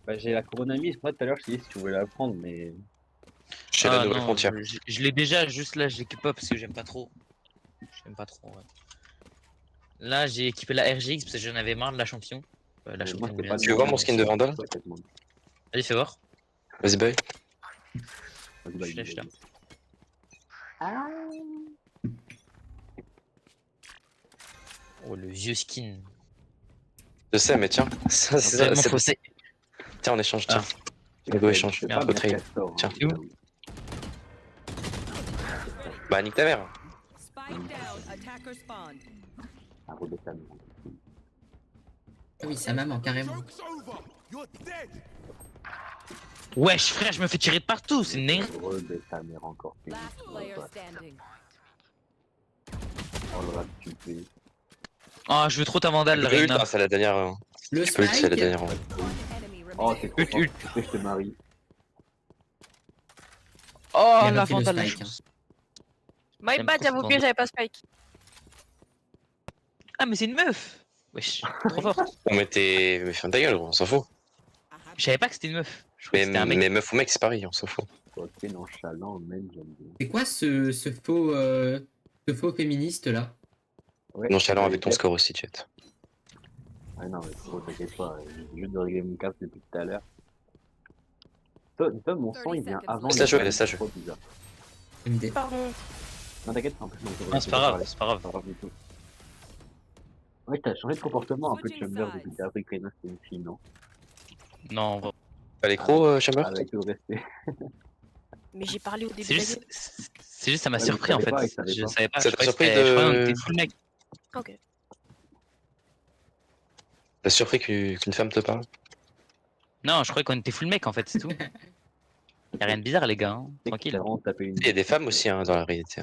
Bah, j'ai la Coronami, c'est vrai tout à l'heure, je t'ai dit si tu voulais la prendre, mais. J'ai la Ah, nouvelle non, frontière. je l'ai déjà, juste là, je l'équipe pas parce que j'aime pas trop. Ouais. Là, j'ai équipé la RGX parce que j'en avais marre de la champion. La moi, championne c'est bien pas Tu veux voir mon skin de Vandal? Vas-y, fais voir. Vas-y, bye. Je lâche là. Oh, le vieux skin. Je sais, mais tiens. Ça, C'est vraiment faussé. Tiens, on échange, Ah. tiens. Go échange. C'est pas Go trade. Castor, Tiens. hein, Bah, nique ta mère. Spike down. Attacker spawn. un rebêta, mais- Ah oui, sa maman, carrément. Wesh, frère, je me fais tirer de partout, c'est né. Rebêta, mais encore plus. Last player standing. Oh le rap, tu fais. Oh, je veux trop ta Vandal, Ult, Reina. ah, c'est la dernière. Le Ult, c'est la spike. dernière. One enemy Oh, remaining. t'es trop Ult. fort. Tu sais, je te marie. Oh, Il a la pas pris le Vandal, la spike, chance. My J'aime bad, trop j'avoue cette que bande. j'avais pas spike. Ah, mais c'est une meuf. Wesh, trop forte. On mettait. Mais ferme ta gueule, gros, on s'en fout. Je savais pas que c'était une meuf. Je croyais Mais, que c'était un mec. mais meuf ou mec, c'est pareil, on s'en fout. Ok, nonchalant, même, j'aime bien. C'est quoi ce faux féministe là? Ouais, Nonchalant ouais, avec ton ouais. score aussi, chat. Ah non, mais gros, t'inquiète pas, j'ai juste de régler mon casque depuis tout à l'heure. Toi, mon son, il vient avant. Laisse-la jouer, laisse-la jouer. Trop bizarre. Une idée. Pardon. Non, t'inquiète, en plus, Non, c'est pas grave, c'est pas grave. du tout. Ouais, t'as changé de comportement un peu de Chamber depuis que t'as appris que Reyna c'était une fille, non? Non, T'as l'écro, Chamber? Avec tout le respect. Mais j'ai parlé au début c'est de la juste, game. c'est juste, ça m'a Ouais, mais surpris en il fait. savait pas, il savait Je pas. savais pas. Ça Je t'a croyais surpris que t'étais de- full mec. Ok. T'es surpris qu'une femme te parle? Non, je croyais qu'on était full mec en fait, c'est tout. Y'a rien de bizarre, les gars, hein. Tranquille. Tranquille. T'as vraiment tapé une. Il y a des femmes aussi hein, dans la réalité.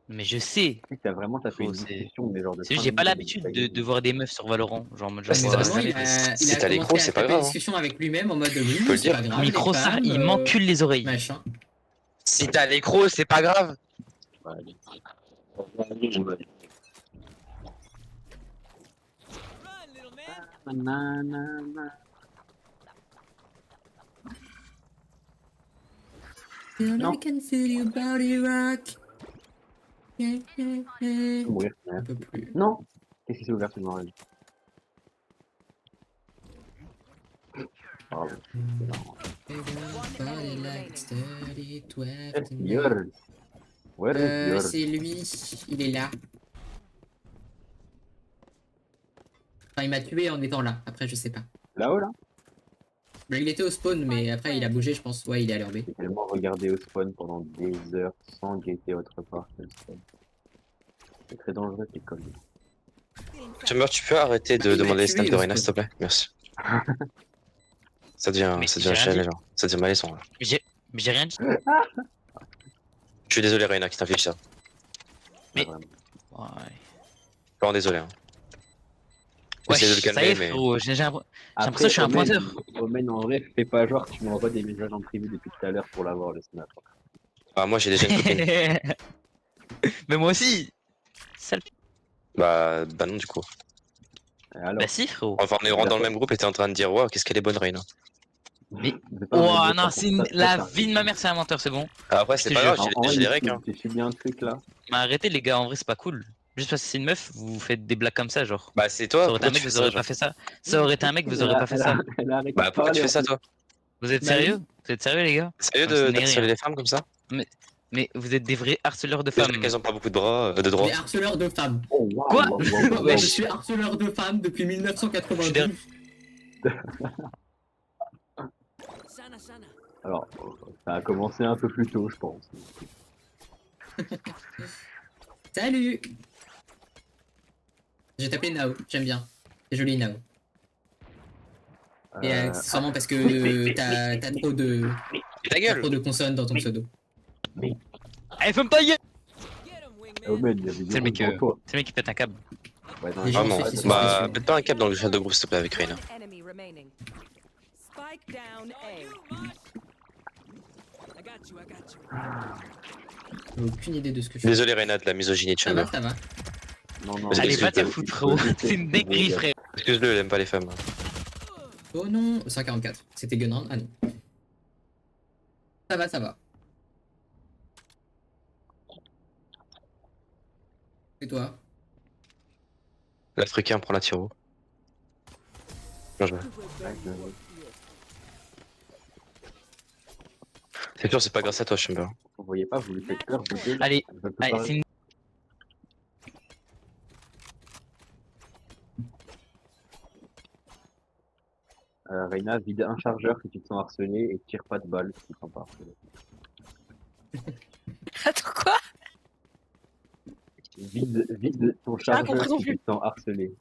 Mais je sais. T'as vraiment tapé Frérot, une c'est- discussion, mais genre de. C'est juste, 5 j'ai pas minutes, l'habitude t'as de gagné. voir des meufs sur Valorant. Genre, en mode, Bah, je c'est vois ça, Vraiment, jamais. Si il a t'as les commencé crocs, à c'est pas taper grave, une hein. discussion avec lui-même en mode Faut oui, le c'est pas dire. grave. Micro les ça, femmes, il m'encule les oreilles. Machin. Si t'as l'écro, c'est pas grave. Ouais, Run, little man. Non. I can feel your body rock. Yeah, yeah, yeah. mourir. Un peu plus. Non. Qu'est-ce qui s'est ouvert sur le noir? Bravo. Body like sturdy, 12 Yes, yours. Where is yours? c'est lui, il est là. Enfin, il m'a tué en étant là. Après, je sais pas. Là-haut, là? Bah, il était au spawn, mais après, il a bougé, je pense. Ouais, il est allé en B. J'ai tellement regardé au spawn pendant des heures sans guetter autre part que le spawn. C'est très dangereux, c'est comme. Chamber, tu peux arrêter de Il m'a demander les tué, snaps de le Reyna, spawn. s'il te plaît? Merci. Ça devient Mais j'ai rien challengeant. Ça devient malaisant. Là. Mais j'ai rien dit. Je suis désolé, Reyna, qui t'inflige ça. Mais- Vraiment. Ouais. Vraiment désolé. Hein. Ouais, J'essaie de le ça y calmer, est, mais. frérot. J'ai l'impression que je suis un pointeur. Omen, en vrai, fais pas genre, tu m'envoies des messages en privé depuis tout à l'heure pour l'avoir le snap. Ah, moi j'ai déjà une copine. Mais moi aussi. Sale. Bah non, du coup. Et alors, Bah si, frérot. Enfin, on est rentré dans le même groupe et t'es en train de dire, waouh, qu'est-ce qu'elle est bonne, Reyna. c'est pas Oh un non, mec, c'est ça, la ça, vie de ma mère, c'est un menteur, c'est bon. Ah, après, c'est Je pas te grave, jure. j'ai les recs. Hein. Tu subis un truc là. Mais arrêtez, les gars, en vrai, c'est pas cool. Juste parce que c'est une meuf, vous faites des blagues comme ça, genre. Bah, c'est Ça toi, aurait été un pourquoi tu mec, fais vous ça, aurez genre pas fait ça. Ça aurait été un mec, vous aurez pas fait ça. Elle a arrêté Bah, de pourquoi tu parler, fais en ça, toi? Vous êtes Bah sérieux? Vous êtes sérieux, les gars? Sérieux Non, c'est de une harceler rien. les femmes comme ça? Mais vous êtes des vrais harceleurs de Déjà femmes. qu'elles ont pas beaucoup de bras, de droits. Les harceleurs de femmes. Oh, wow, Quoi wow, wow, wow, Ouais, wow. je suis harceleur de femmes depuis 1992. Sana, sana. Alors, ça a commencé un peu plus tôt, je pense. Salut. J'ai tapé Nao, j'aime bien. C'est joli Nao. Et c'est sûrement parce que t'as trop de Et ta gueule! trop de consonnes dans ton pseudo. Allez, femme ta gueule! Get him, Oh, wingman. man, il y avait du C'est le mec, monde devant toi. c'est le mec qui pète un câble. Ouais, non, Les gens Vraiment. c'est Bah, spécial. pète pas un cap dans le chat de groupe, s'il te plaît, avec Reyna. Enemy remaining. Spike down A. You, Mosh. I got you, I got you. J'ai aucune idée de ce que je fais. Désolé, Reyna, de la misogynie de Ça Chamber. va, ça va. non, non. Allez, Allez, va excuse-le. te foutre, frérot. C'est une dinguerie, frère. Excuse-le, elle aime pas les femmes. Oh non, 144. C'était Gunrun. Ah non. Ça va, ça va. Et toi? L'Africain prend la tiro. Bien joué. C'est sûr, c'est pas grâce à toi, Chamber. Vous voyez pas, vous lui faites peur, vous deux. Allez, Elle veut plus allez, parler. c'est une... Reyna, vide un chargeur si tu te sens harcelé et tire pas de balle si tu te sens pas harcelé. Attends, quoi? Vide ton J'ai chargeur rien compris non si tu te sens harcelé.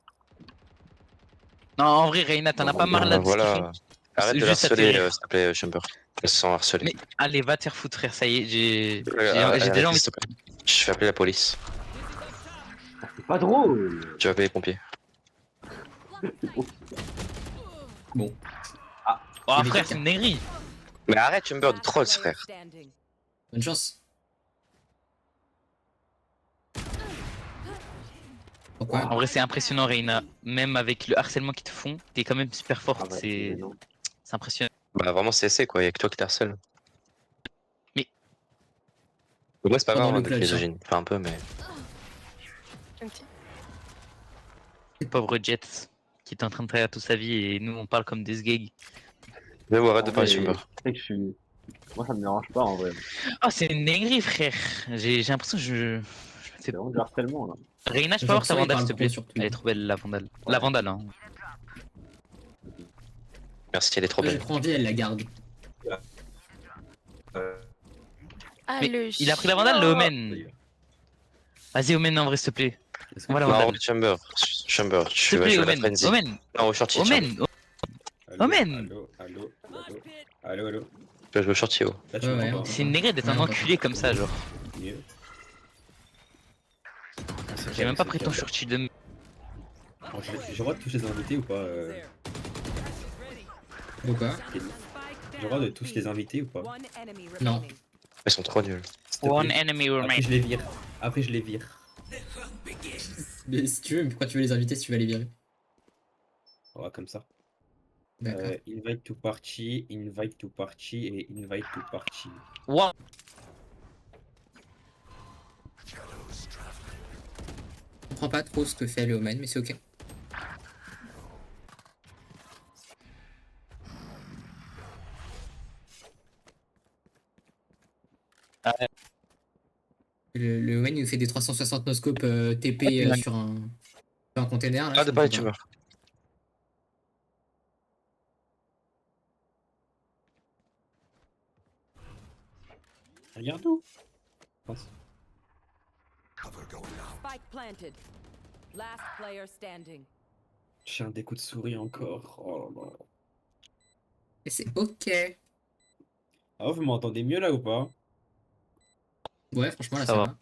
Non, en vrai, Reyna, t'en as pas marre là de ce qu'ils font. Voilà. Arrête de Juste à harceler, tes- s'il te plaît, Chamber. Elle se sent harcelée. Mais allez, va te faire foutre, frère, ça y est, j'ai Arrête, déjà envie s'il te plaît. Je vais appeler la police. C'est pas drôle! Tu vas appeler les pompiers. Bon. Oh, frère, c'est une dinguerie. Mais arrête, Chamber, de Last troll, player frère. standing. Bonne chance. Pourquoi? En vrai, c'est impressionnant, Reyna. Même avec le harcèlement qu'ils te font, t'es quand même super forte. Ah ouais, C'est mais non. impressionnant. Bah, vraiment, c'est assez, quoi. Y'a que toi qui t'harcèle. Mais- Moi, c'est pas Pendant grave le d'être clutch, misogyne. Enfin, un peu, mais. Un petit. Pauvre Jet. qui était en train de travailler toute sa vie et nous on parle comme des sgegs. Mais bon, arrête de En parler vrai, Chamber. tu sais que je suis. Moi, ça me dérange pas en vrai. Oh, c'est une dinguerie, frère. J'ai l'impression que je me C'est fais. vraiment du harcèlement là. Reina, je peux Genre, avoir ta ça, il vandale, parle s'il te trop plaît. sur Elle est Twitter. trop belle, la vandale. La vandale, hein. Merci, elle est trop Moi, j'ai belle. trop envie, elle la garde. Ah, Mais le il a pris la vandale, le chiant. Omen. Vas-y, Omen, en vrai, s'il te plaît. Est-ce On que va la tu- Non, vandale. Chamber. Chamber, S'il tu te vas plaît, jouer à la Omen. frenzy. Omen. Non, au shorty, tiens. Omen. Allô, Omen. allô. Allô. Tu vas jouer au shorty, oh. Là, tu Ouais, m'entends ouais, pas. on C'est une dinguerie d'être Ouais, un on enculé comme ça, genre. Mieux. J'ai même pas pris ton shorty de. Bon, j'ai le droit de toucher les invités ou pas De quoi? J'ai le droit de tous les invités ou pas? Non. Ils sont trop nuls. S'il te One plaît. enemy Après, remain. je les vire. Après, je les vire. Mais si tu veux, mais pourquoi tu veux les inviter si tu vas les virer? On va comme ça. D'accord. Invite to party et invite to party. Wow. Je comprends pas trop ce que fait le Omen, mais c'est ok. Le Omen il nous fait des 360 noscopes TP sur un container. Là, Ah, je de parler comprends Chamber. Regarde où? Spike planted. Last player standing. J'ai un découp de souris encore. Oh là là. Et c'est ok. Ah, vous m'entendez mieux là ou pas? Ouais, franchement, là, Ça ça va. va.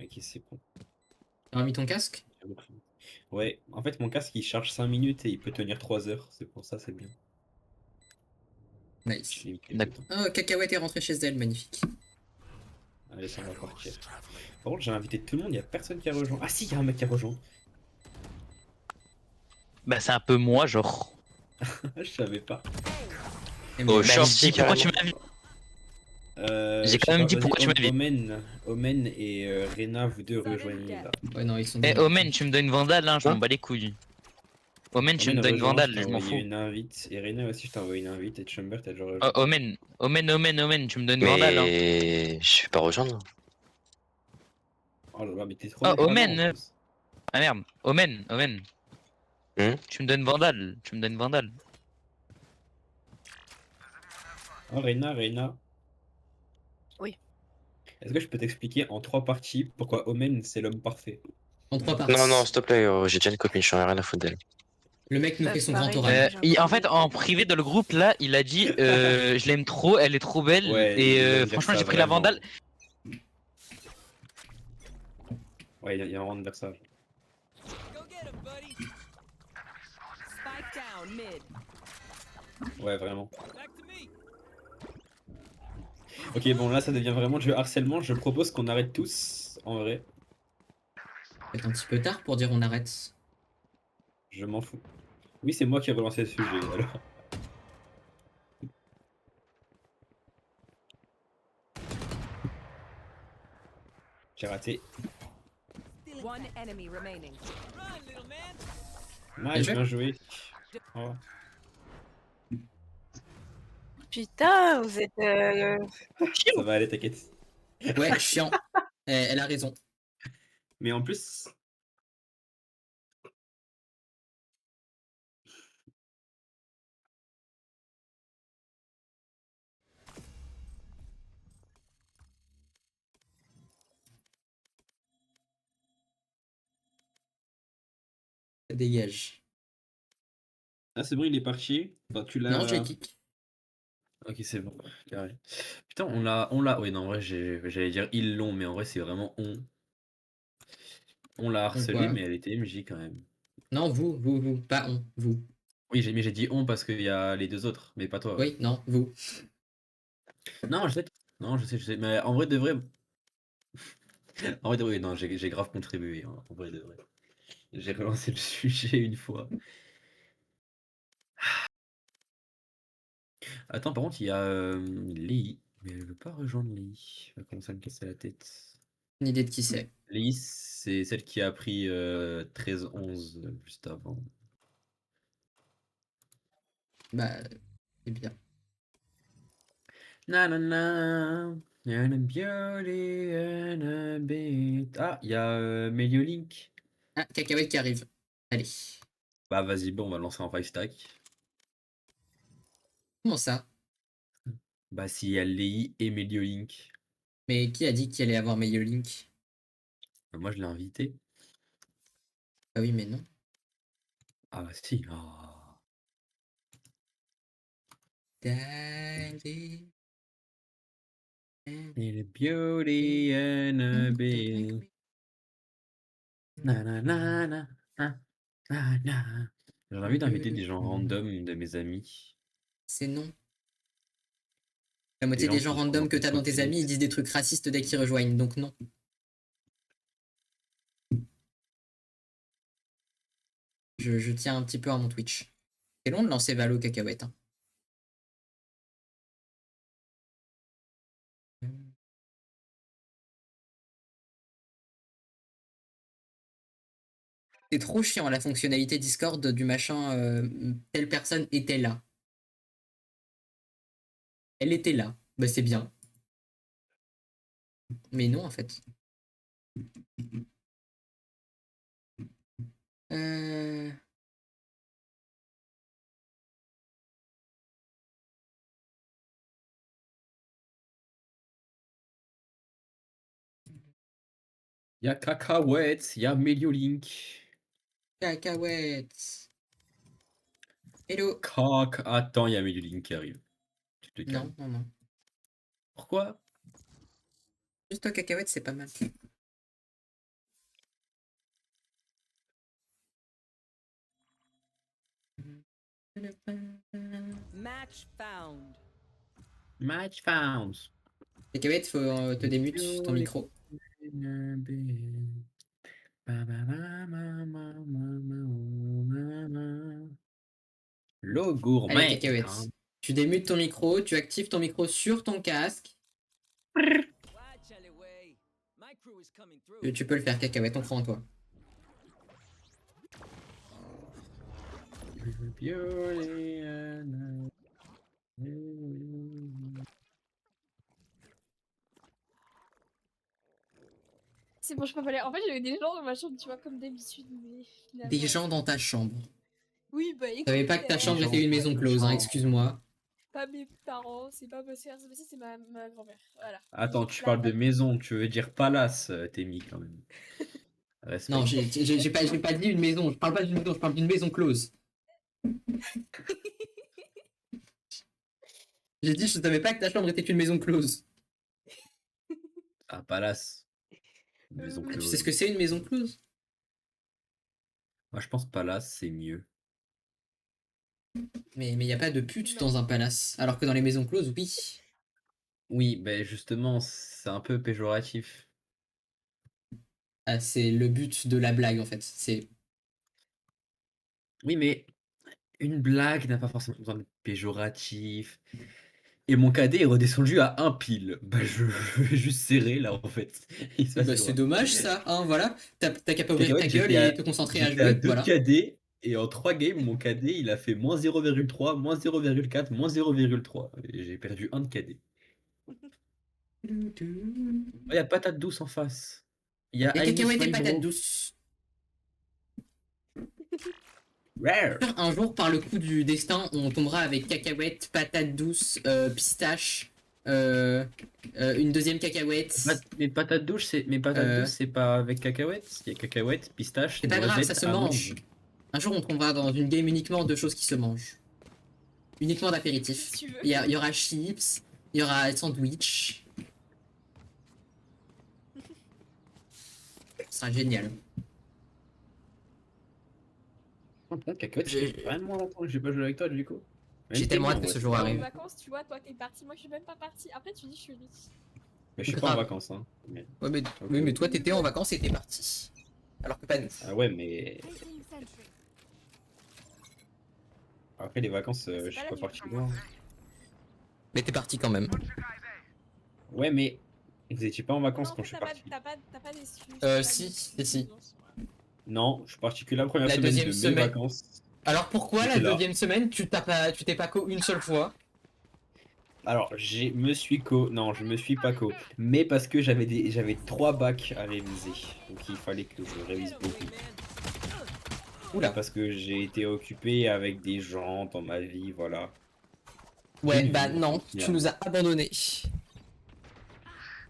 Ok, c'est bon. T'as remis ton casque? Ouais, en fait, mon casque il charge 5 minutes et il peut tenir 3 heures. C'est pour ça, c'est bien. Nice. Je l'ai mis quelque D'accord. temps. Oh, Cacahuète est rentrée chez elle, magnifique. Allez, ça on va partir. Par contre, j'ai invité tout le monde, il n'y a personne qui a rejoint. Ah si, il y a un mec qui a rejoint. Bah, c'est un peu moi, genre. Je savais pas. Et Oh, moi, Bah, shorty, je dis pourquoi tu carrément. m'as vu. Je J'ai quand sais même pas, dit vas-y, pourquoi tu m'as vu. Omen et Rena, vous deux rejoignez là. ouais, non, ils sont Eh, bien. Omen, tu me donnes une vandale, hein, je m'en Hein bas les couilles. Omen, tu me Omen, donnes une rejoins, vandale, je t'ai je m'en envoyé fous. une invite. Et Rena aussi, je t'ai envoyé une invite. Et Chamber, t'as déjà Oh, rejoint. Omen, tu me donnes une vandale, hein. Mais je vais pas rejoindre. Oh là là, mais t'es trop Oh, négligent, Omen. en plus. Ah merde, Omen. Tu me donnes vandale, Oh, Rena. Oui. Est-ce que je peux t'expliquer en 3 parties pourquoi Omen c'est l'homme parfait? En 3 parties. Non, s'il te plaît, j'ai déjà une copine, je suis rien à foutre d'elle. Le mec nous fait son grand pareil, oral. En fait, en privé dans le groupe là, il a dit je l'aime trop, elle est trop belle Ouais, et il vient de dire franchement ça, j'ai pris la vraiment. vandale. Ouais, il y a un rang de dire ça. Go get him, buddy. Spike down mid. Ouais, vraiment. Back to me. Ok, bon, là, ça devient vraiment du harcèlement. Je propose qu'on arrête tous, en vrai. C'est un petit peu tard pour dire on arrête. Je m'en fous. Oui, c'est moi qui ai relancé le sujet, alors. J'ai raté. One enemy remaining. Run, little man. Nice, bien joué. Au revoir. Putain, vous êtes. Ça va aller, t'inquiète. Ouais, chiant. Elle a raison. Mais en plus... Ça dégage. Ah, c'est bon, il est parti. Enfin, tu l'as... Non, je l'ai kick. Ok, c'est bon. Carré. Putain, on l'a... Oui, non, en vrai, j'allais dire ils l'ont, mais en vrai, c'est vraiment on. On l'a harcelé, quoi mais elle était MJ quand même. Non, vous. Pas on, vous. Oui, mais j'ai dit on parce qu'il y a les deux autres, mais pas toi. Oui, non, vous. Non, je sais. Non, je sais. Mais en vrai, de vrai... En vrai, de vrai, non, j'ai grave contribué, hein, en vrai, de vrai. J'ai relancé le sujet une fois. Attends, par contre, il y a Lei, mais elle veut pas rejoindre Lei. Elle va commencer à me casser la tête. Une idée de qui c'est. Lys, c'est celle qui a pris 13-11 juste avant. Bah, c'est bien. Nanana, and a beauty and a beat. Ah, il y a Mediolink. Ah, Cacahuète qui arrive. Allez. Bah vas-y, bon, on va lancer un 5 stack. Comment ça? Bah si, il y a Lei et Mediolink. Mais qui a dit qu'il allait avoir Meilleur Link? Bah, moi, je l'ai invité. Ah oui, mais non. Ah bah si. Ah. Daddy. And a beauty and a beat. Nanana, nanana. J'ai envie d'inviter des gens random de mes amis. C'est non. La Des moitié des gens gens qui sont random dans que t'as dans tes Fortnite. amis, ils disent des trucs racistes dès qu'ils rejoignent, donc non. Je tiens un petit peu à mon Twitch. C'est long de lancer Valo Cacahuète. Hein. C'est trop chiant la fonctionnalité Discord du machin telle personne était là. Elle était là. Bah c'est bien. Mais non en fait. Euh... Il y a Cacahuète, il y a Mediolink. Cacahuète. Hello. Attends, il y a Mediolink qui arrive. Tu te calmes. Non, non, non. Pourquoi? Juste toi Cacahuète c'est pas mal. Match found. Match found. Cacahuète, faut te démute ton micro. Le gourmet. Allez Cacahuète. Tu démutes ton micro, tu actives ton micro sur ton casque. Watch alleyway. My crew is coming through. Tu peux le faire Cacahuète, on croit en toi. C'est bon, je peux pas aller. En fait, j'avais des gens dans ma chambre, tu vois, comme d'habitude, mais finalement. Des gens dans ta chambre. Oui, bah écoute. Je savais pas que ta chambre était une maison close, hein, excuse-moi. Pas mes parents, c'est pas ma soeur, c'est ma grand-mère. Voilà. Attends, tu parles de maison, tu veux dire palace, Témi, quand même. Respect. Non, j'ai pas dit une maison, je parle pas d'une maison, je parle d'une maison close. J'ai dit, je savais pas que ta chambre était une maison close. Ah, palace. Une maison Tu close. sais ce que c'est une maison close? Moi, je pense palace, c'est mieux. Mais il n'y a pas de pute dans un palace, alors que dans les maisons closes, oui. Oui, ben justement, c'est un peu péjoratif. Ah, c'est le but de la blague, en fait. C'est Oui, mais une blague n'a pas forcément besoin d'être péjoratif. Et mon cadet est redescendu à 1 pile. Bah, je vais juste serrer, là, en fait. Il se passe bah, rien. c'est dommage, ça, hein, voilà. T'as qu'à pas ouvrir ta Cacahuète, gueule j'étais à- et te concentrer à J'étais à jouer, 2 voilà. cadets, et en 3 games, mon cadet, il a fait moins 0,3, moins 0,4, moins 0,3. Et j'ai perdu 1 de cadet. Il y a patate douce en face. Il y a Et I Miss cacahuètes et My patates Bro. douces. Rare. Un jour, par le coup du destin, on tombera avec cacahuètes, patates douces, pistache, une deuxième cacahuète. Mais patate douce, c'est pas avec cacahuètes. Il y a cacahuètes, pistache, C'est pas grave, noisettes, ça se amandes. mange. Un jour, on tombera dans une game uniquement de choses qui se mangent. Uniquement Si d'apéritifs. tu veux. Il y aura chips, il y aura sandwich. Ce sera génial. Cacahuètes, ça fait vraiment longtemps que j'ai pas joué avec toi, du coup. J'ai tellement hâte que ce jour En arrive. vacances, tu vois, toi t'es parti, moi je suis même pas partie. Après tu dis je suis lui. Mais je suis pas en vacances, hein. Mais... Ouais, mais, oui, mais toi, t'étais en vacances et t'es parti. Alors que pas nous. Ah ouais, mais... Après les vacances, je suis pas parti loin. Mais t'es parti quand même. Ouais, mais Vous étiez pas en vacances Non, en quand fait, je suis t'as pas, parti. t'as pas d'excuses. Si. Non, je suis parti que la première La semaine deuxième de mes semaine. vacances. Alors pourquoi la J'étais là. deuxième semaine, tu t'es pas co une seule fois? Alors, je me suis non, je me suis pas mais parce que j'avais 3 bacs à réviser. Donc il fallait que je révise beaucoup. Oula. Parce que j'ai été occupé avec des gens dans ma vie, voilà. Ouais, Une bah vie, non, tu finalement. nous as abandonnés.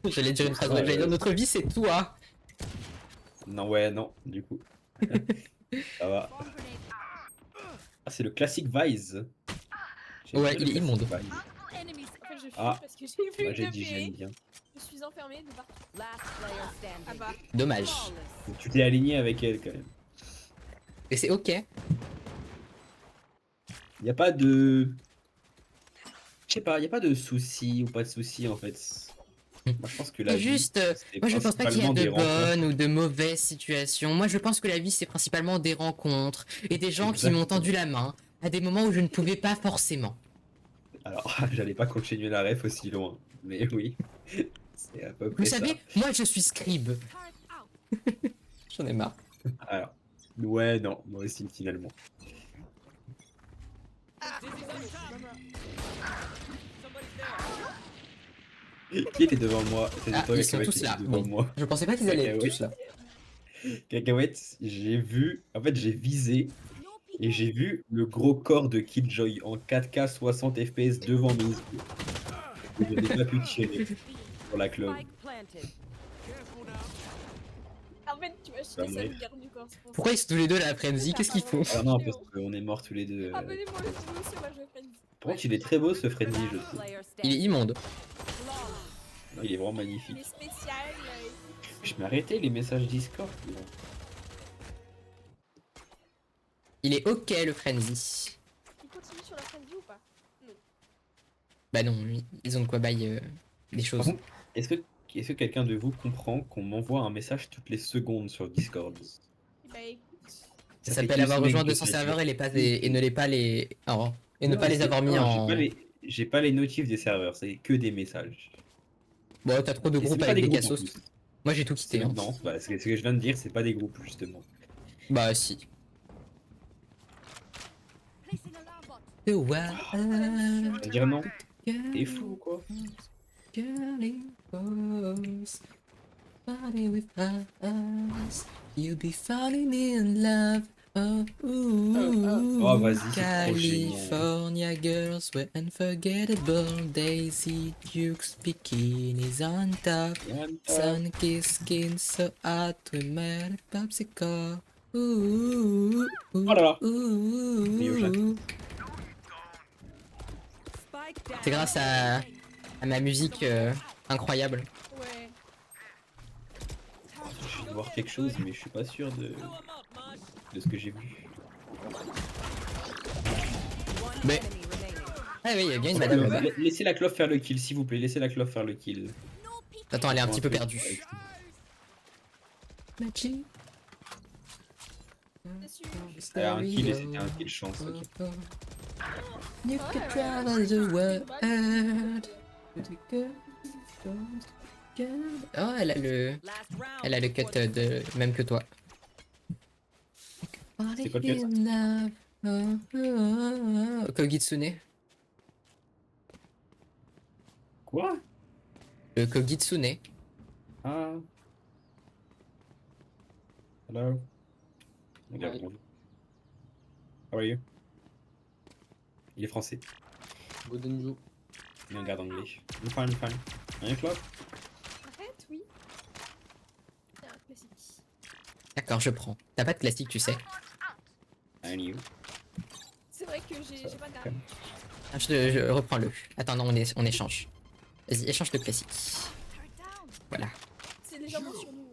J'allais dire une phrase, Ouais, j'allais dire notre vie c'est toi. Non, ouais, non, du coup. Ça va. Ah, c'est le classique Vise. J'aime Ouais, bien il le est immonde. classique Vise. Enemies. En fait, je fuis Ah. parce que j'ai vu Moi, j'ai une dit j'aime épée. bien. Je suis enfermée de partout. Last player standing. Ah bah. Dommage. Donc, tu t'es aligné avec elle quand même. Et c'est ok. Y a pas de. Je sais pas, y a pas de soucis ou pas de soucis en fait. Moi je pense que la C'est vie, juste, c'est moi je pense pas qu'il y a principalement de des rencontres. bonnes ou de mauvaises situations. Moi je pense que la vie c'est principalement des rencontres et des gens qui m'ont Exactement. tendu la main à des moments où je ne pouvais pas forcément. Alors, j'allais pas continuer la ref aussi loin, mais oui, c'est à peu Vous près ça. savez, moi je suis scribe. J'en ai marre. Alors, ouais, non, moi aussi finalement. Qui était devant moi? C'était Ah, toi, ils sont Cacahuète, tous qui là. était devant Bon, moi. je pensais pas qu'ils allaient être tous là. Cacahuète, j'ai vu, en fait j'ai visé et j'ai vu le gros corps de Killjoy en 4K 60 FPS devant mes yeux. Et je n'ai pas pu tirer pour la clove. Spike planted. En fait, tu vas Ça acheter ça, m'arrive. le garde du corps. c'est pour Pourquoi ça. ils sont tous les deux là après Frenzy? Qu'est-ce qu'ils font? Ah non, parce qu'on est morts tous les deux. Abonnez-moi aussi, on va jouer Frenzy. Par contre, il est très beau ce Frenzy, je trouve. Player Il est standing. immonde. Non, il est vraiment Il est magnifique. spécial. Je m'ai arrêté les messages Discord. là. Il est ok le Frenzy. Il continue sur la Frenzy ou pas? Bah non, ils ont de quoi bail des Par choses. contre, est-ce que quelqu'un de vous comprend qu'on m'envoie un message toutes les secondes sur Discord? Bah écoute. Ça fait s'appelle une avoir semaine rejoint que 200 ça serveurs dure. et ne les pas les. Oh, et ne Non, pas les avoir mis non, en. j'ai pas les notifs des serveurs, c'est que des messages. Bon, t'as trop de Et c'est groupes pas avec des groupes, en cassos. plus. Moi j'ai tout C'est quitté. Hein. non, bah, c'est ce que je viens de dire, c'est pas des groupes justement. Bah si. Je veux dire non. T'es fou ou quoi? You'll be falling in love. Oh, Oh, vas-y, c'est trop génial. California girls were unforgettable. Daisy Duke's bikinis on top. Sun kissed skin so hot we made a popsicle. Ooh, Oh là là. ooh. Spike down. C'est grâce à ma musique incroyable. Ouais. Je vais voir quelque chose, mais je suis pas sûr de ce que j'ai vu. Mais. Enemy remaining. Ah oui, il y a bien une madame là-bas. Laissez la clove faire le kill, s'il vous plaît. Laissez la clove faire le kill. Attends, elle est un petit peu perdue. Dessus. Elle a un kill et c'était un kill chance. Ok. You Ouais, could ouais, travel ouais. the world. Oh, elle a le Last round. elle a le cut de même que toi. C'est quoi le cut? Kogitsune. Quoi? Le Kogitsune. Ah. Hello. Regarde, bonjour. How are you? Il est français. Godenju. Il regarde anglais. I'm fine, I'm fine. Rien clove? Arrête, oui. C'est un classique. D'accord, je prends. T'as pas de classique, tu sais. I knew. C'est vrai que j'ai pas d'arme. Ah, je reprends-le. Attends, non, on échange. Vas-y, échange le classique. Voilà. C'est légèrement sur nous.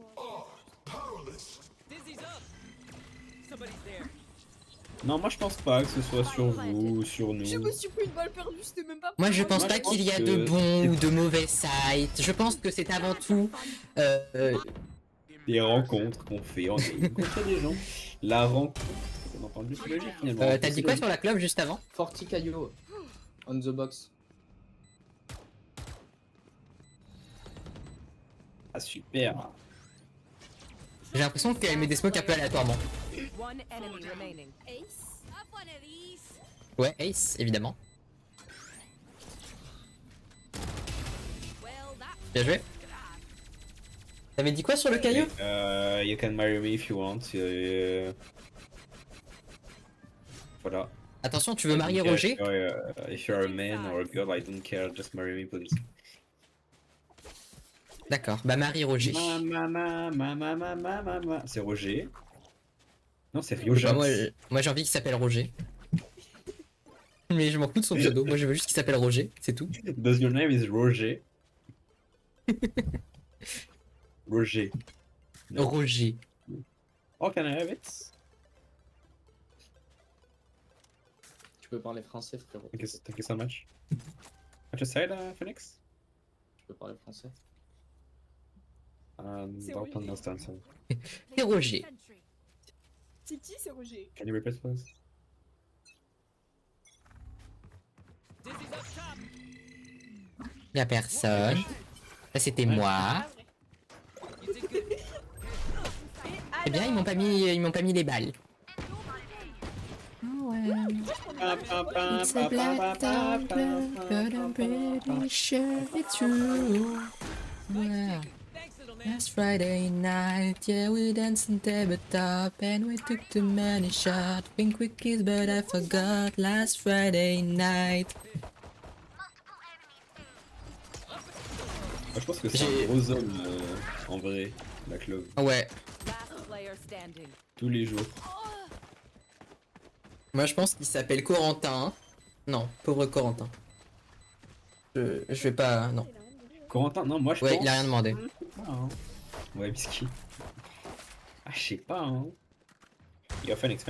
Dizzy's up. Somebody's there. Non, moi je pense pas que ce soit sur vous ou sur nous. Je me suis pris une balle perdue, c'était même pas. Moi, je pense Moi, pas je pense qu'il y a que- de bons ou de mauvais sites. Je pense que c'est avant tout Des rencontres qu'on fait en game contre des gens. La rencontre, on entend plus logique finalement. t'as dit quoi sur la club juste avant? Forticaio. On the box. Ah super. J'ai l'impression qu'elle met des smokes un peu aléatoirement. One enemy remaining. Ace. Have one of these. Ouais, Ace, évidemment. Well, that. Bien joué. T'avais dit quoi sur le caillou? You can marry me if you want. Voilà. Attention, tu veux marier Roger? If you're a man or a girl, I don't care. Just marry me, please. D'accord, bah marie Roger. C'est Roger. Non, c'est Bah, Ryojax. moi j'ai envie qu'il s'appelle Roger. Mais je m'en fous de son pseudo, moi je veux juste qu'il s'appelle Roger, c'est tout. Does your name is Roger? Roger. No. Roger. Oh, can I have it? Tu peux parler français, frérot. Thank you so much. What you said, Phoenix? Tu peux parler français. Don't understand, so. C'est Roger. C'est qui, c'est Roger? Can you repeat, please? Y'a personne. Ça c'était moi. Eh bien, ils m'ont pas mis les balles. It's a black dog, but I'm pretty sure it's true. Yeah. Last Friday night, yeah, we danced on tabletop and we took too many shots. Think we kissed, but I forgot. Last Friday night. Moi, je pense que c'est un gros homme en vrai, la Clove. Ouais. Last player standing. Tous les jours. Moi, je pense qu'il s'appelle Corentin. Non, pauvre Corentin. Je vais pas. Non. Corentin, non, moi je Ouais, pense. il a rien demandé. Ah, hein. Ouais, biscuit. Ah, je sais pas, hein. Yo, Phoenix.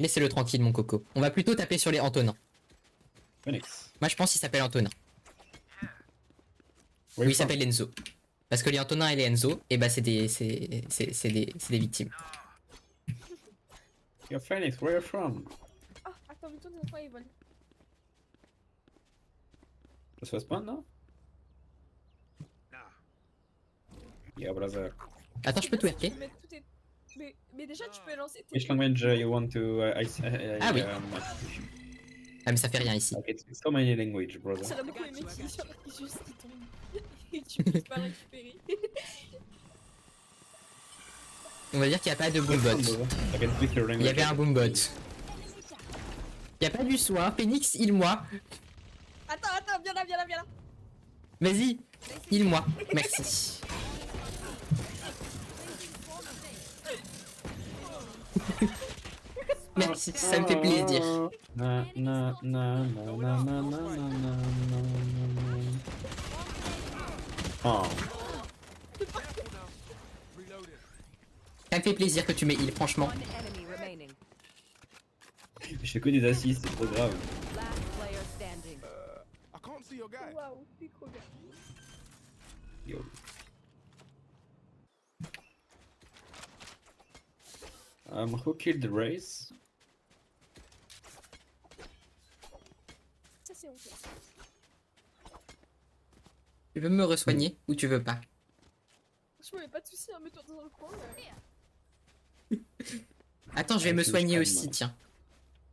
Laissez-le tranquille, mon coco. On va plutôt taper sur les Antonins. Phoenix. Moi, je pense qu'il s'appelle Antonin. Oui, il s'appelle Enzo. Parce que les Antonin et les Enzo, et bah, c'est des victimes. Yo, Phoenix, where are you from? Ah, attends, mais toi, dans quoi ils volent? Ça se passe pas, non? Yeah, brother. Attends, je peux twerker? Mais déjà, tu peux lancer tes. Which language you want to... Ah oui. Ah, mais ça fait rien ici. It's so many languages, brother. J'aurais beaucoup aimé qu'ils juste qu'ils tombent. Et que tu puisses pas récupérer. On va dire qu'il n'y a pas de boombot. Il y avait un boombot. Il n'y a pas du soin. Phoenix, heal-moi. Attends, viens là. Vas-y, heal-moi. Merci. Merci, ça me fait plaisir. Oh. Ça me fait plaisir que tu m'aies heal, franchement. Je fais que des assists, c'est trop grave. Waouh, c'est trop bien. Yo. Who killed the race? Ça, c'est honteux. Tu veux me re-soigner ou tu veux pas? Franchement, y'a pas de soucis, hein, mets-toi dans le coin. Attends, je vais me soigner aussi, tiens.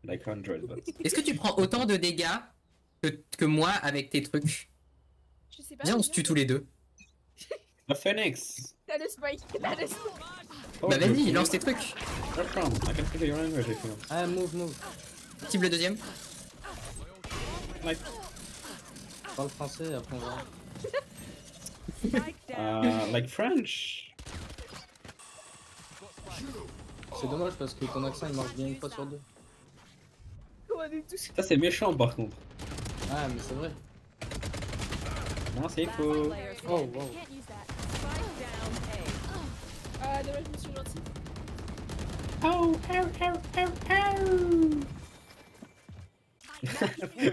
Like 100, but... Est-ce que tu prends autant de dégâts que moi avec tes trucs? Je sais pas. Viens, on se tue tous les deux. The Phoenix! T'as le spike, Bah vas-y, lance tes trucs. Where from? I can speak your language if you want. Ah, move. Cible le deuxième. Like... Parle français, après on va. like French. C'est dommage parce que ton accent il marche bien une fois sur deux. Ça c'est méchant par contre. Ah mais c'est vrai. Non c'est faux. Oh wow. Ah dommage, je me suis gentil.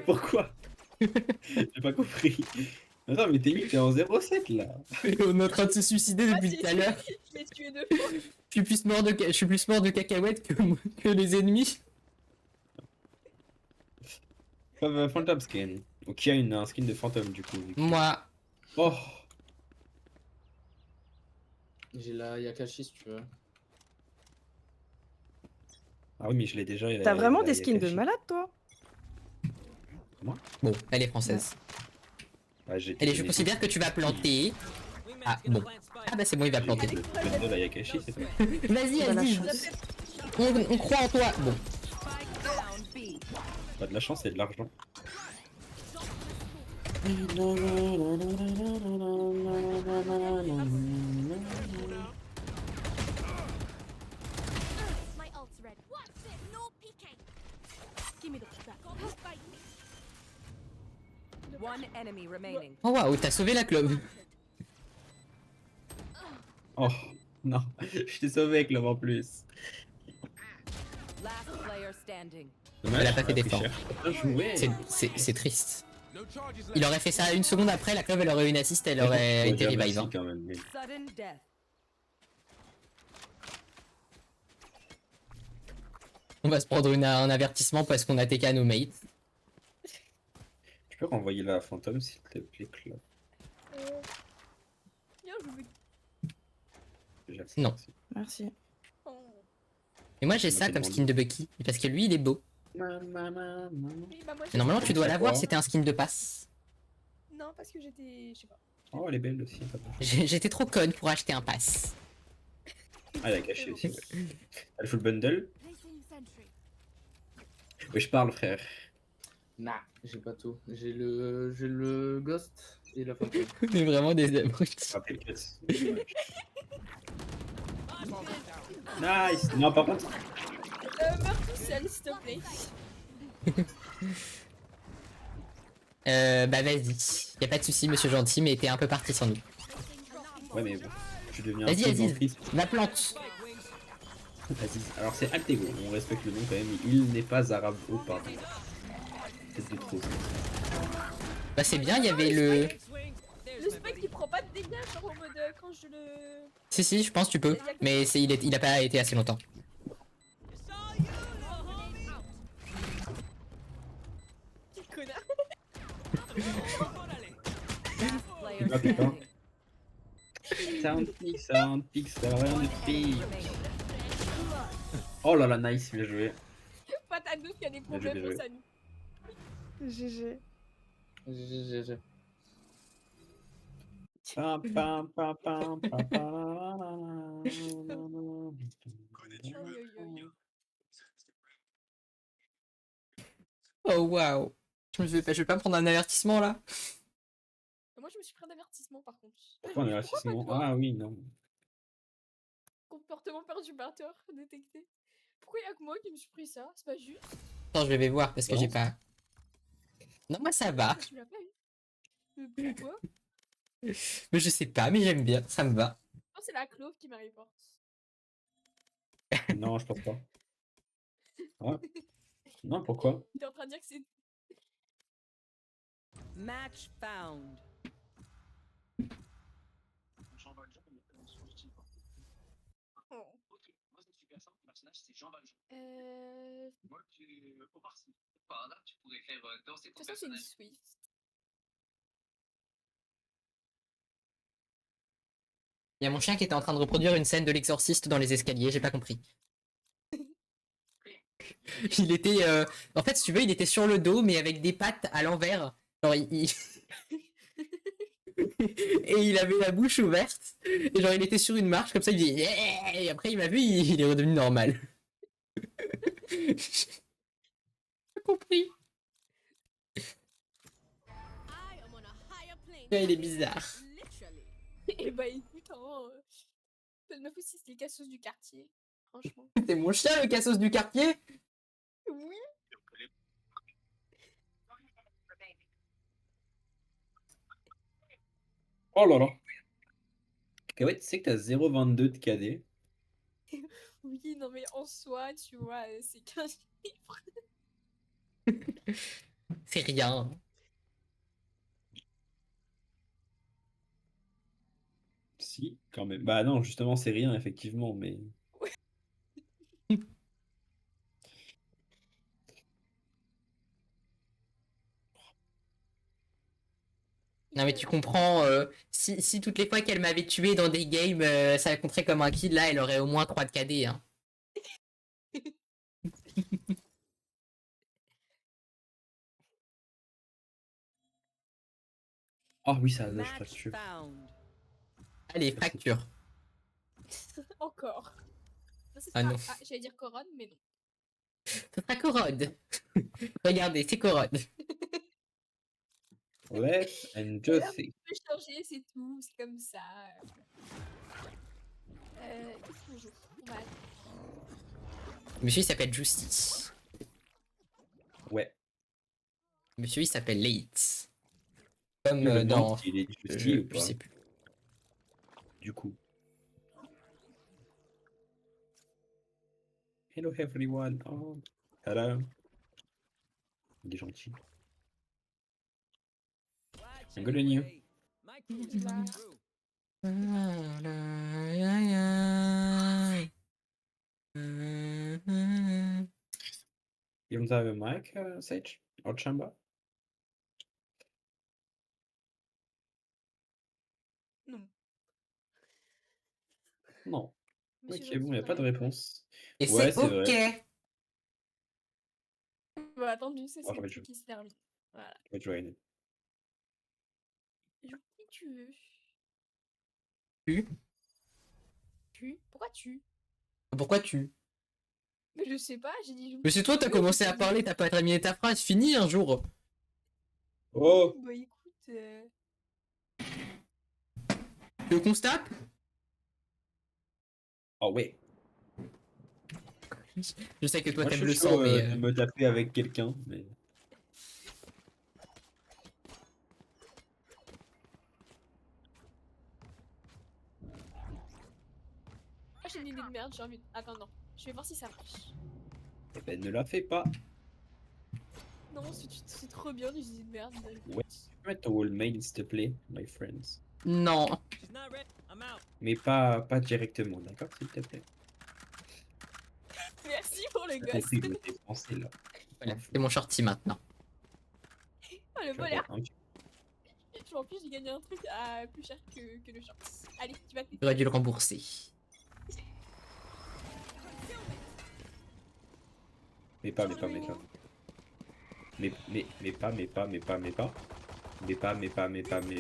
Pourquoi? J'ai pas compris. Attends mais t'es en 0,7 là. On est en train de se suicider depuis tout à l'heure. Je l'ai tué 2 fois. Je suis plus mort de cacahuètes que les ennemis. Comme Phantom Skin. Ou qui a un skin de fantôme du coup. Moi. Oh. J'ai la Yakashi si tu veux. Ah oui, mais je l'ai déjà. T'as vraiment la des skins de Yakashi. malade, toi? Moi? Bon, elle est française. Ouais, j'ai Allez, je considère que tu vas planter. Ah, bon. Ah bah c'est bon, il va planter. le bundle à Yakashi, c'est tout. Vas-y, T'as la Aziz. chance. On croit en toi. Bon. Pas de la chance, c'est de l'argent. My ult's ready. What's it? No peeking. Give me the back. Bite me. One enemy remaining. Oh waouh, t'as sauvé la club. Oh, non. Je t'ai sauvé avec l'homme en plus. Last player standing. Dommage, Elle a pas fait pris d'effort. cher. Bien joué. C'est triste. Il aurait fait ça une seconde après, la club elle aurait eu une assist, elle aurait été revive. Merci Hein. quand même, mais... Sudden death. On va se prendre un avertissement parce qu'on a TK nos mates. Tu peux renvoyer la fantôme s'il te plaît, Claude. Bien joué. Non. Merci. Mais moi j'ai Ça ça fait comme demander. skin de Bucky, parce que lui il est beau. Oui, bah moi, Mais normalement tu dois ça l'avoir, quoi c'était un skin de passe. Non, parce que j'étais. Je sais pas. Oh, elle est belle aussi. pas mal. J'étais trop conne pour acheter un pass. Ah, elle a caché aussi. Ouais. Elle fait le bundle. Placing sentry. Oui, je parle, frère. Nah, j'ai pas tout. J'ai le Ghost et la fantôme. Mais vraiment des abrutis. Ah, quel cut. Nice. Non, par contre. Meurs tout seul, s'il te plaît. Bah vas-y. Y a pas de souci, monsieur gentil, mais t'es un peu parti sans nous. Ouais, mais bon. Je deviens Vas-y, un peu Aziz, triste. la plante. Aziz. Alors, c'est Altego. On respecte le nom quand même. Il n'est pas arabe. Oh, pardon. C'est de trop. Ça. Bah c'est bien, il y avait le... Le spec il prend pas de dégâts, genre en mode quand je le. Si, je pense tu peux. Mais il a pas été assez longtemps. Quel connard. Last player Ah, putain. standing. Soundpix, ça a rien de pire. Remaining. Oh là là, nice, bien joué. Pas ta douce qui a des Bien joué, problèmes bien pour joué. ça. GG. GG. Pam, pam, pam, pam, pam, pam, Oh waouh. Je vais pas me prendre un avertissement là. Moi je me suis pris un avertissement par contre. Pourquoi un avertissement? Ah oui, non. Comportement perturbateur détecté. Pourquoi y'a que moi qui me suis pris ça? C'est pas juste. Attends, je vais voir parce que Bon. j'ai pas... Non, moi ça va. Tu l'as pas eu. Pourquoi? Mais je sais pas, mais j'aime bien, ça me va. Oh, c'est la clove qui m'arrive pas. Non, je pense pas. Ouais. Non, pourquoi? T'es en train de dire que c'est. Match found. Oh. De toute façon, c'est du Swift. Il y a mon chien qui était en train de reproduire une scène de l'exorciste dans les escaliers, j'ai pas compris. Il était... En fait, si tu veux, il était sur le dos, mais avec des pattes à l'envers. Genre, et il avait la bouche ouverte. Et genre, il était sur une marche, comme ça, il dit... Yeah et après, il m'a vu, il est redevenu normal. J'ai pas compris. Il est bizarre. Et bah écoute, hein, le meuf aussi c'est les cassos du quartier. Franchement. C'est mon chien, le cassos du quartier. Oui. Oh là là. Ouais, tu sais que t'as 0,22 de KD. Oui, non mais en soi, tu vois, c'est 15 chiffres. C'est rien. Si, quand même. Bah non, justement, c'est rien, effectivement, mais... Non mais tu comprends, si toutes les fois qu'elle m'avait tué dans des games, ça compterait comme un kill, là elle aurait au moins 3 de KD. Hein. Ah oui, ça, je fracture. Allez, fracture. Encore. Non, ce Ah sera- non. Ah, j'allais dire couronne, mais non. Ce sera Corode. Regardez, c'est Corode. Let's and On just see. peut changer, c'est tout, c'est comme ça. Qu'est-ce qu'on joue? On va... Monsieur il s'appelle Justice. Ouais. Monsieur il s'appelle Late. Comme Je me demande dans... s'il est justice ou je pas. sais plus. Du coup. Hello everyone. Oh. Hello. Il est gentil. I'm good on you. You don't have a mic, Sage? Or Chamber? Non. Non. Monsieur Ok, bon, il n'y a pas de réponse. Et Ouais, c'est c'est ok. vrai. On va attendre juste Oh, je ce vais truc jouer. qui se termine. Voilà. Je vais joindre. Joue qui tu veux. Tu Tu? Pourquoi tu? Pourquoi tu? Mais je sais pas, j'ai dit joue. Mais c'est toi, t'as commencé à parler, t'as pas terminé ta phrase, fini un jour. Oh! Bah écoute. Tu veux qu'on se tape? Oh ouais. Je sais que toi Moi, je t'aimes le suis sang, chaud mais... de me taper avec quelqu'un, mais... Ah, j'ai une idée de merde, j'ai envie. Attends, non. Je vais voir si ça marche. Eh ben, ne la fais pas. Non, c'est trop bien des idées de merde. Ouais. Tu peux mettre ton wall main, s'il te plaît, my friends. Non. Mais pas directement, d'accord, s'il te plaît. Merci pour le J'ai gosse. compris que t'es français, là. Voilà, c'est mon shorty maintenant. Oh, le Tu vas voleur. voir un petit- En plus, j'ai gagné un truc plus cher que le short. Allez, tu vas J'aurais dû le rembourser. Mais pas. Mais pas. Mais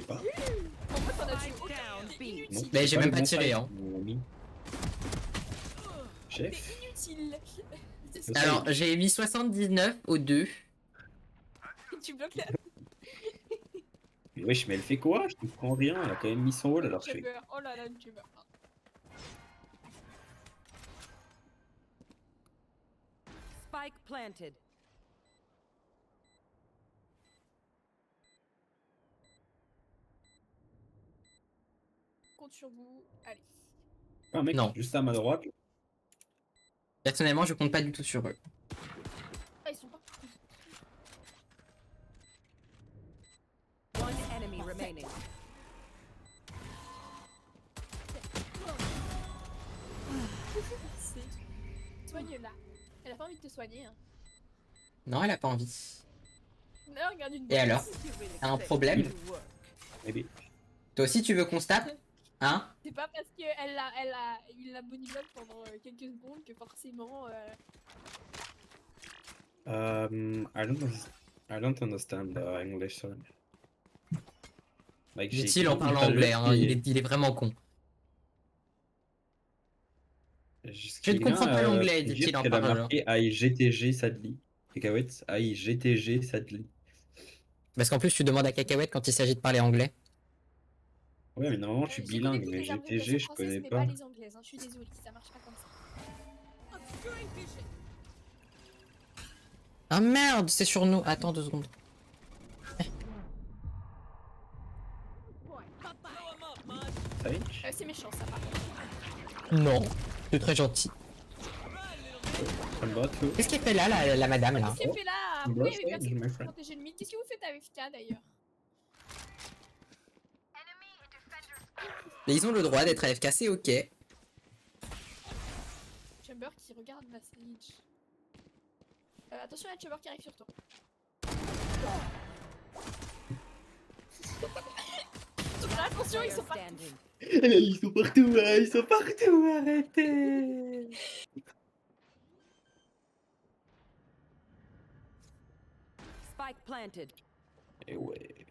pas. En fait, on a tué aucun. T'es inutile. Non, Mais c'est j'ai pas même le pas bon tiré, side, hein. mon ami. Chef. T'es inutile. C'est ça, Alors, j'ai mis 79 au 2. Tu bloques la. Mais wesh, mais elle fait quoi? Je comprends rien. Elle a quand même mis son wall alors que je fais. Chamber. Oh là là, une chamber. Spike planted. Compte sur vous. Allez. Un mec Non. juste à ma droite. Personnellement, je compte pas du tout sur eux. Ah, ils sont pas. One enemy remaining. Soigne-la. Elle a pas envie de te soigner. Hein. Non, elle a pas envie. Non, regarde une Et alors? bosse. T'as un problème? Eh bien. Toi aussi, tu veux qu'on se tape? Hein? C'est pas parce qu'elle a eu la bonne gueule pendant quelques secondes que forcément. I don't understand English, sorry. Like, j'ai Dit-il en compris parlant le anglais, hein. trajet. Il est vraiment con. Je ne comprends pas l'anglais, dit-il en Elle a parlant. marqué IGTG Sadly. Cacahuètes, IGTG Sadly. Parce qu'en plus, tu demandes à Cacahuète quand il s'agit de parler anglais. Ouais, mais normalement, je suis J'ai bilingue, toutes mais les abréviations GTG, je françaises, connais mais pas. pas les anglaises. Hein. Je suis désolée, ça marche pas comme ça. Ah merde, c'est sur nous. Attends 2 secondes. Ça y est? C'est méchant ça par contre. Non, c'est très gentil. Qu'est-ce qu'elle fait là, la madame là? Qu'est-ce qu'elle fait là? Oh, Oui, bro, mais merci my pour friend. protéger le mythe. Qu'est-ce que vous faites avec FK d'ailleurs? Mais ils ont le droit d'être AFK, c'est ok. Chamber qui regarde la stage. Attention, il y a Chamber qui arrive sur toi. Attention, ils sont partis. Ils sont partout, ils sont partout, arrêtez. Spike planted. Et ouais.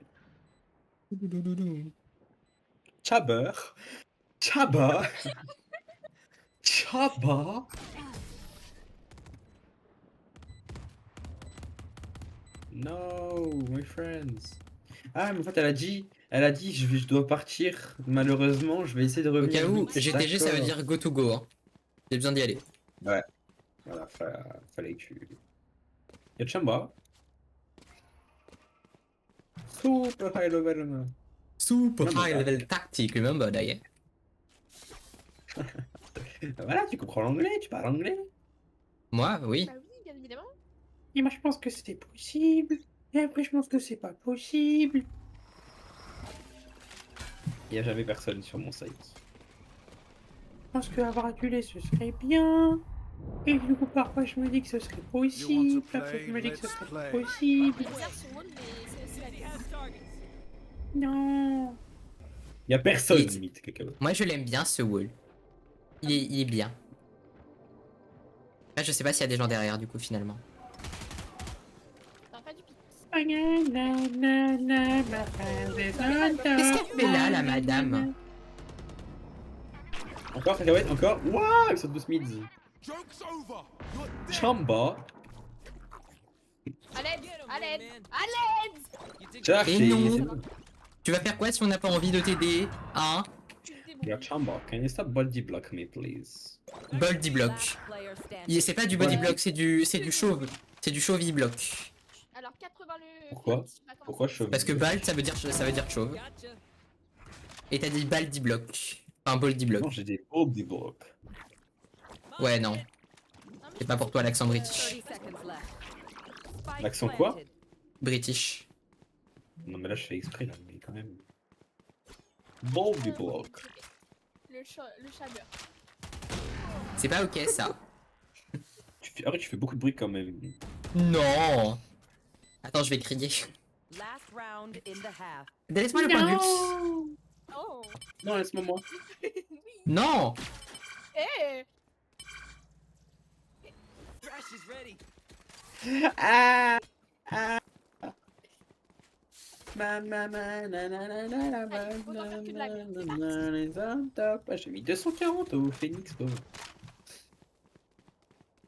Chabber. Chaba. Chaba. No, my friends. Ah, mais en fait, elle a dit, je dois partir. Malheureusement, je vais essayer de Au revenir. cas où, vite. GTG ça veut D'accord. dire go to go. Hein. J'ai besoin d'y aller. Ouais. Voilà, fallait que tu. Y'a Chamba. Super high level. Super Non, mais high bah. level tactique, remember d'ailleurs. Voilà, tu comprends l'anglais, tu parles anglais. Moi, oui. Bah oui, bien évidemment. Et moi, je pense que c'était possible. Et après, je pense que c'est pas possible. Il n'y a jamais personne sur mon site. Je pense qu'avoir adulé, ce serait bien. Et du coup, parfois, je me dis que ce serait possible. Après, je me dis que ce serait pas possible. Il est bizarre ce wall, mais c'est aussi la vie. Non. Il y a personne, Il- limite, quelqu'un. Moi je l'aime bien ce wall. Il est bien. Là, je sais pas s'il y a des gens derrière du coup finalement. T'as pas du pic. Qu'est-ce qu'elle fait là, la madame? Encore, cacahuète, encore. Waouh, ils sont tous mids. Chamba. À l'aide, à l'aide, à l'aide. Cherchez, Et non. c'est bon. Tu vas faire quoi si on n'a pas envie de t'aider? Hein? Tu te débrouilles. Yeah, Chamba, can you stop body block me, please? Body block. Last player standing. C'est pas du body Ouais. block, c'est du chauve. C'est du chauve block. Alors 80 le. Pourquoi je sais pas comment Pourquoi ça chauve? Parce que bald ça veut dire chauve. Gotcha. Et t'as dit baldy block. Enfin boldy block. Non, j'ai des body block. Ouais non. Non, mais C'est pas pour toi l'accent british. 30 seconds left. Spike L'accent quoi? planted. British. Non, mais là, je fais exprès, là, mais quand même. Body block. Le chabeur. C'est pas ok ça. Arrête, tu fais beaucoup de bruit quand même. Non. Attends, je vais crier. Last round in the half. Laisse-moi le point de but. Oh. Non, laisse-moi moi. Non. Eh. Thrash is ready. Ah. J'ai mis 240 au Phoenix. Quoi.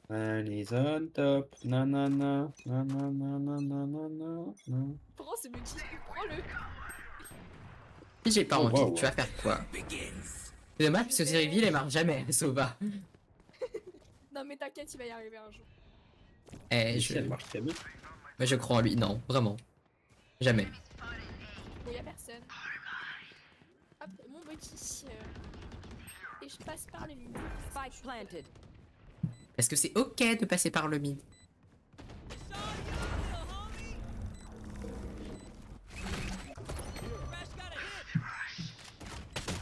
Allez, on top. Nanana. Prends ce multi, prends-le. Si j'ai pas Oh, envie, wow, tu vas faire quoi? C'est dommage parce que Cyril elle marche jamais, Sova. Non mais t'inquiète, il va y arriver un jour. Eh, Si elle marche très bien. Moi je crois en lui, non, vraiment. Jamais. Bon, y'a personne. Hop, mon petit. Et je passe par le mid. Spike planted. Parce que c'est ok de passer par le mid.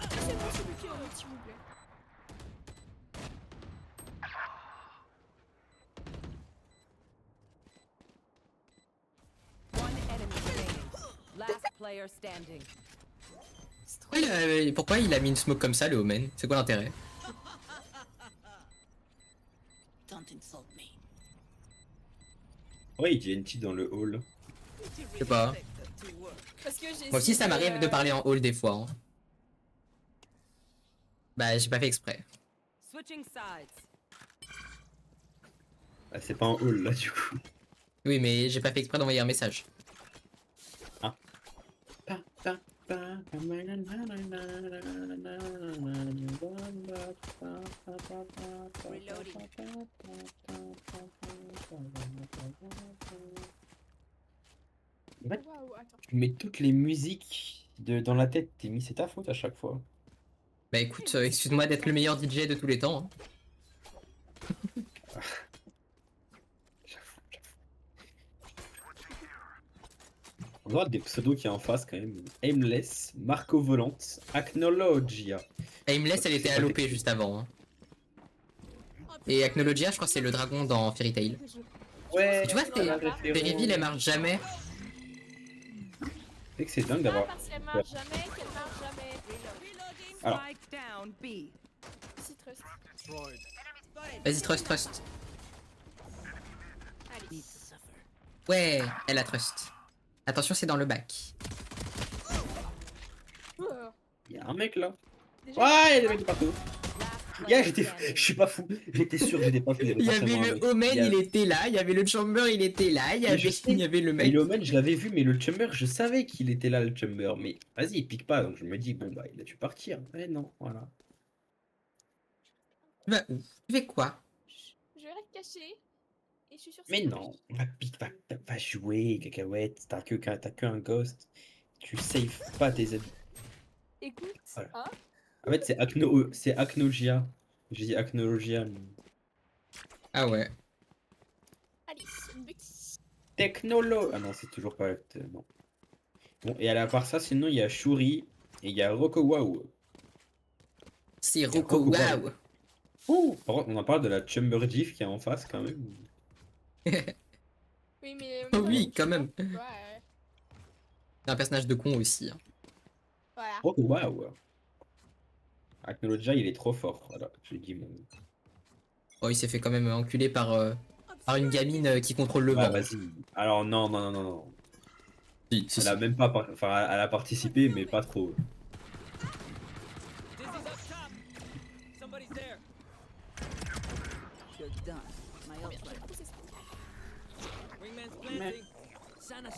C'est bon, celui qui est au mid, s'il vous plaît. One enemy remaining. Last player standing. Pourquoi il a mis une smoke comme ça, le Omen? C'est quoi l'intérêt? Ouais, il y a une dans le hall. Je sais pas. Parce que j'ai Moi aussi essayé ça m'arrive de parler en hall des fois. Hein. Bah j'ai pas fait exprès. Switching sides. Ah, c'est pas en hall là du coup. Oui mais j'ai pas fait exprès d'envoyer un message. En fait, Waouh, attends. tu mets toutes les musiques dans la tête, Timmy, c'est ta faute à chaque fois. Bah écoute, excuse-moi d'être le meilleur DJ de tous les temps. Hein. J'avoue. On voit des pseudos qui est en face quand même. Aimless, Marco Volante, Acknowledgia. Aimless elle était à l'OP juste avant. Hein. Et Acknowledgia je crois que c'est le dragon dans Fairy Tail. Ouais, Tu vois, la référence. Fairyville elle marche jamais. C'est que c'est dingue Ah, d'avoir. parce qu'elle marche jamais, qu'elle marche jamais. Alors. Spike down B. Si trust. Vas-y, trust. Allez. Ouais, elle a trust. Attention, c'est dans le bac. Oh. Y'a un mec là. Déjà, Ouais, des mecs de partout. Last Yeah, player je standing. suis pas fou. J'étais sûr que j'étais pas fou. Il y avait le Omen, il était là. Il y avait le Chamber, il était là. Il y Mais je avait, sais. il y avait le Et mec. le Omen, je l'avais vu, mais le Chamber, je savais qu'il était là, le Chamber. Mais vas-y, il pique pas. Donc je me dis, bon, bah, il a dû partir. Mais non, voilà. Tu vas où? Tu fais quoi? je vais rester caché. Et je suis sûre que Mais c'est non, va jouer, cacahuète. T'as que un ghost. Tu saves pas tes ennemis. Écoute, Voilà. hein. En fait, c'est Acnologia. J'ai dit Acnologia. Mais... Ah ouais. Allez, une petite. Technolo. Ah non, c'est toujours pas. Non. Bon, et à part ça, sinon, il y a Shuri et il y a Roko Wow. C'est Il y a Roko Roko Wow. Wow. Oh, par contre, on en parle de la Chamber Diff qui est en face quand même. Oui, mais. Oh oui, quand même. Ouais. C'est un personnage de con aussi. Hein. Voilà. Roko Wow. Acnologia, il est trop fort. Voilà, j'ai dit mon. Oh, il s'est fait quand même enculer par une gamine qui contrôle le Ouais, vent. vas-y. Alors, non. Si, Elle a même pas. Enfin, elle a participé, mais pas trop. Dizzy's up top. Somebody's there. You're done. My ult's ready. Wingman's planting. Sana.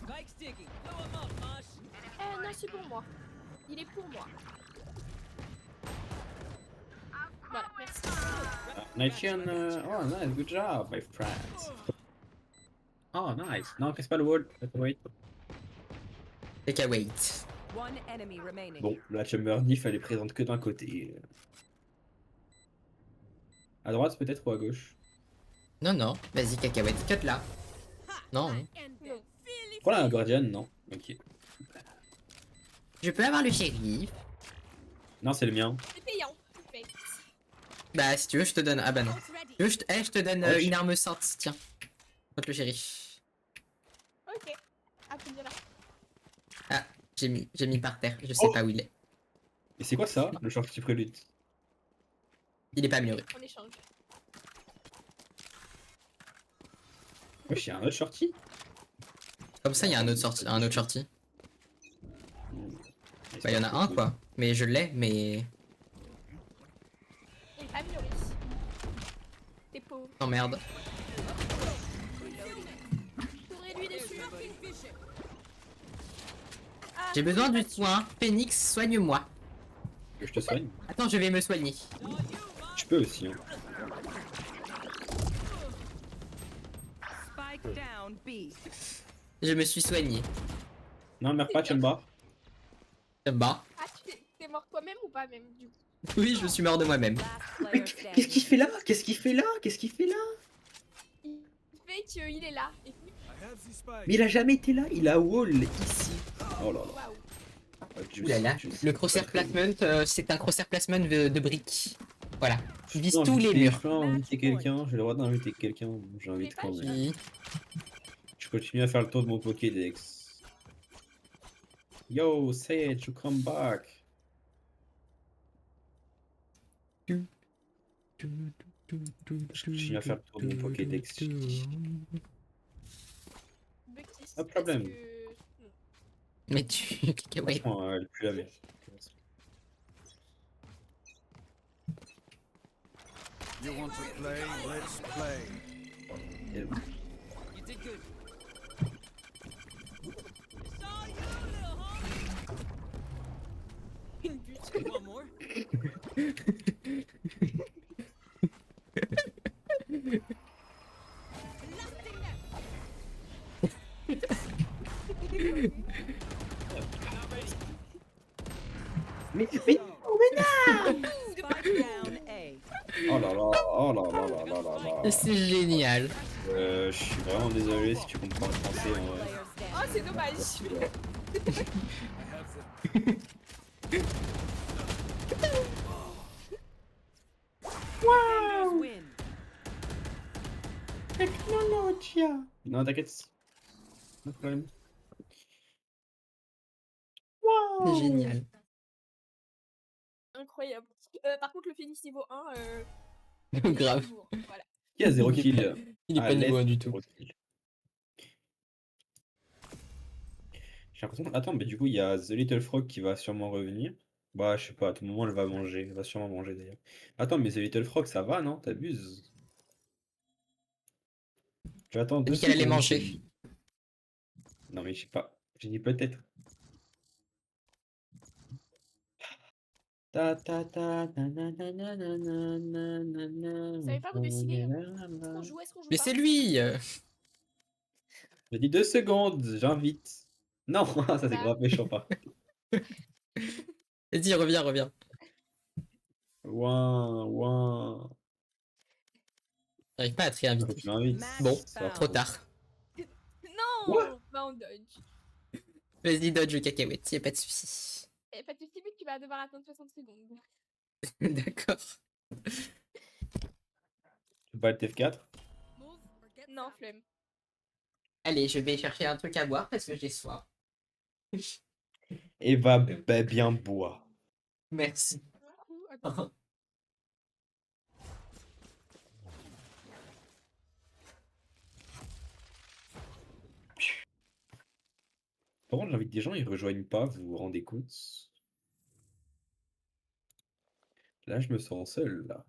Spike's digging. Blow him up, Mosh. Non, c'est pour moi. Il est pour moi. Voilà, merci. Nightshade, oh nice, good job, my friends. Oh nice. Non, casse pas le wall. Wait. Take a wait. One enemy remaining. Bon, la Chamber Diff, elle est présente que d'un côté. À droite peut-être ou à gauche? Non, vas-y, cacahuète, cut là. Non. Hein. Non. Voilà, un Guardian, non. Ok. Je peux avoir le shérif? Non, c'est le mien. C'est payant. Fait. Bah, si tu veux, je te donne. Ah bah non. Tu veux, je te donne Oh, une arme sorte, tiens. Contre le shérif. Ok. Ah, puis là. Ah, j'ai mis par terre, je sais Oh. pas où il est. Et c'est quoi ça, le shorty prélude? Il est pas amélioré. On échange. Wesh, y'a un autre shorty? Comme ça, il y a un autre shorty. Bah, il y en a un quoi. Mais je l'ai, mais. Il est pas amélioré. T'es pauvre. Oh merde. Tournez-lui dessus. J'ai besoin du soin. Phoenix, soigne-moi. Que je te soigne? Attends, je vais me soigner. Je peux aussi. Hein. Spike down B. Je me suis soigné. Non, meurs pas, Chamba. Bah. Ah, t'es mort toi-même ou pas même du coup? Oui, je suis mort de moi-même. Last player Qu'est-ce standing. qu'il fait là? Qu'est-ce qu'il fait là? Qu'est-ce qu'il fait là? Il fait qu'il est là. Et puis, Mais il a jamais été là, il a wall ici. Oh là là. waouh. Je Ouh là là. sais Le pas crosshair très bien. placement, c'est un crosshair placement de briques. Voilà. Il vise Non, tous les murs. Je peux inviter quelqu'un, j'ai le droit d'inviter quelqu'un, j'invite quand même. Oui. Je continue à faire le tour de mon Pokédex. Yo, Sage, you come back. Je continue à faire le tour de mon Pokédex. Bucky, Pas de problème. est-ce que- Mais tu. Cacahuète. Franchement, elle est plus la meilleure. You did good. Saw you, little homie. Une but. One more. Mais Spike down A. oh là là, oh là là là là là là. C'est génial. Je suis vraiment désolé si tu comprends le français en vrai. Player standing. Oh, c'est dommage. Defenders win. Technologia. Non, t'inquiète. Pas de problème. C'est génial. Incroyable. Par contre, le phénix niveau 1, Grave. niveau 1, voilà. Qui a 0 kill? Il est Ah, pas niveau Left, 1 du tout. 0 kill. J'ai l'impression. Attends, mais du coup, il y a The Little Frog qui va sûrement revenir. Bah, je sais pas, à tout moment, elle va manger. Elle va sûrement manger d'ailleurs. Attends, mais The Little Frog, ça va, non? T'abuses. J'attends 2 dit qu'elle allait secondes. manger. Non, mais je sais pas. J'ai dit peut-être. Ta ta ta ta na na na na na na na na. Vous savez pas vous décider? Est-ce qu'on joue, est-ce qu'on joue Mais pas? c'est lui. J'ai dit 2 secondes, j'invite. Non, ça c'est Bah. grave méchant par contre. Vas-y, reviens. Ouin, ouin. J'arrive pas à te Faut réinviter. que tu m'invites. Bon, Ça va trop pas. tard. Non! Bah on dodge. Vas-y, dodge le cacahuète, y a pas de soucis. Et pas de soucis, mais tu vas devoir attendre 60 secondes. D'accord. Tu veux pas le TF4? Non, flemme. Allez, je vais chercher un truc à boire parce que j'ai soif. Et va bien boire. Merci. Attends. Par contre, j'invite des gens, ils rejoignent pas, vous vous rendez compte? Là, je me sens seul, là.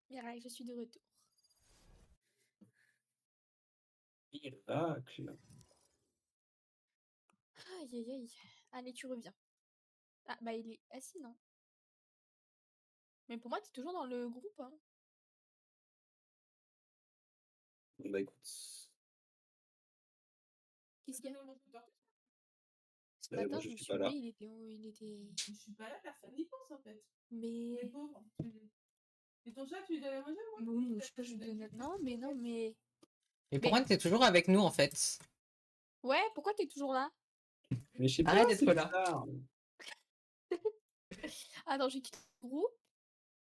Miracle, je suis de retour. Miracle. Aïe aïe aïe. Allez, tu reviens. Ah bah il est assis, non? Mais pour moi, t'es toujours dans le groupe, hein. Bon, bah écoute. Qu'est-ce qu'il y a? Ce Moi, matin, je je me suis suis pas là. levée, il était où? Il était. Je suis pas là, personne n'y pense en fait. Mais. Les pauvres. Et ton chat, tu lui donnes à manger moi? Bon, je sais pas, je lui donne. Non, mais non, mais. Mais pourquoi t'es toujours avec nous en fait? Ouais, pourquoi t'es toujours là? Mais je sais Arrête pas, d'être c'est là. bizarre. Attends, j'ai quitté le groupe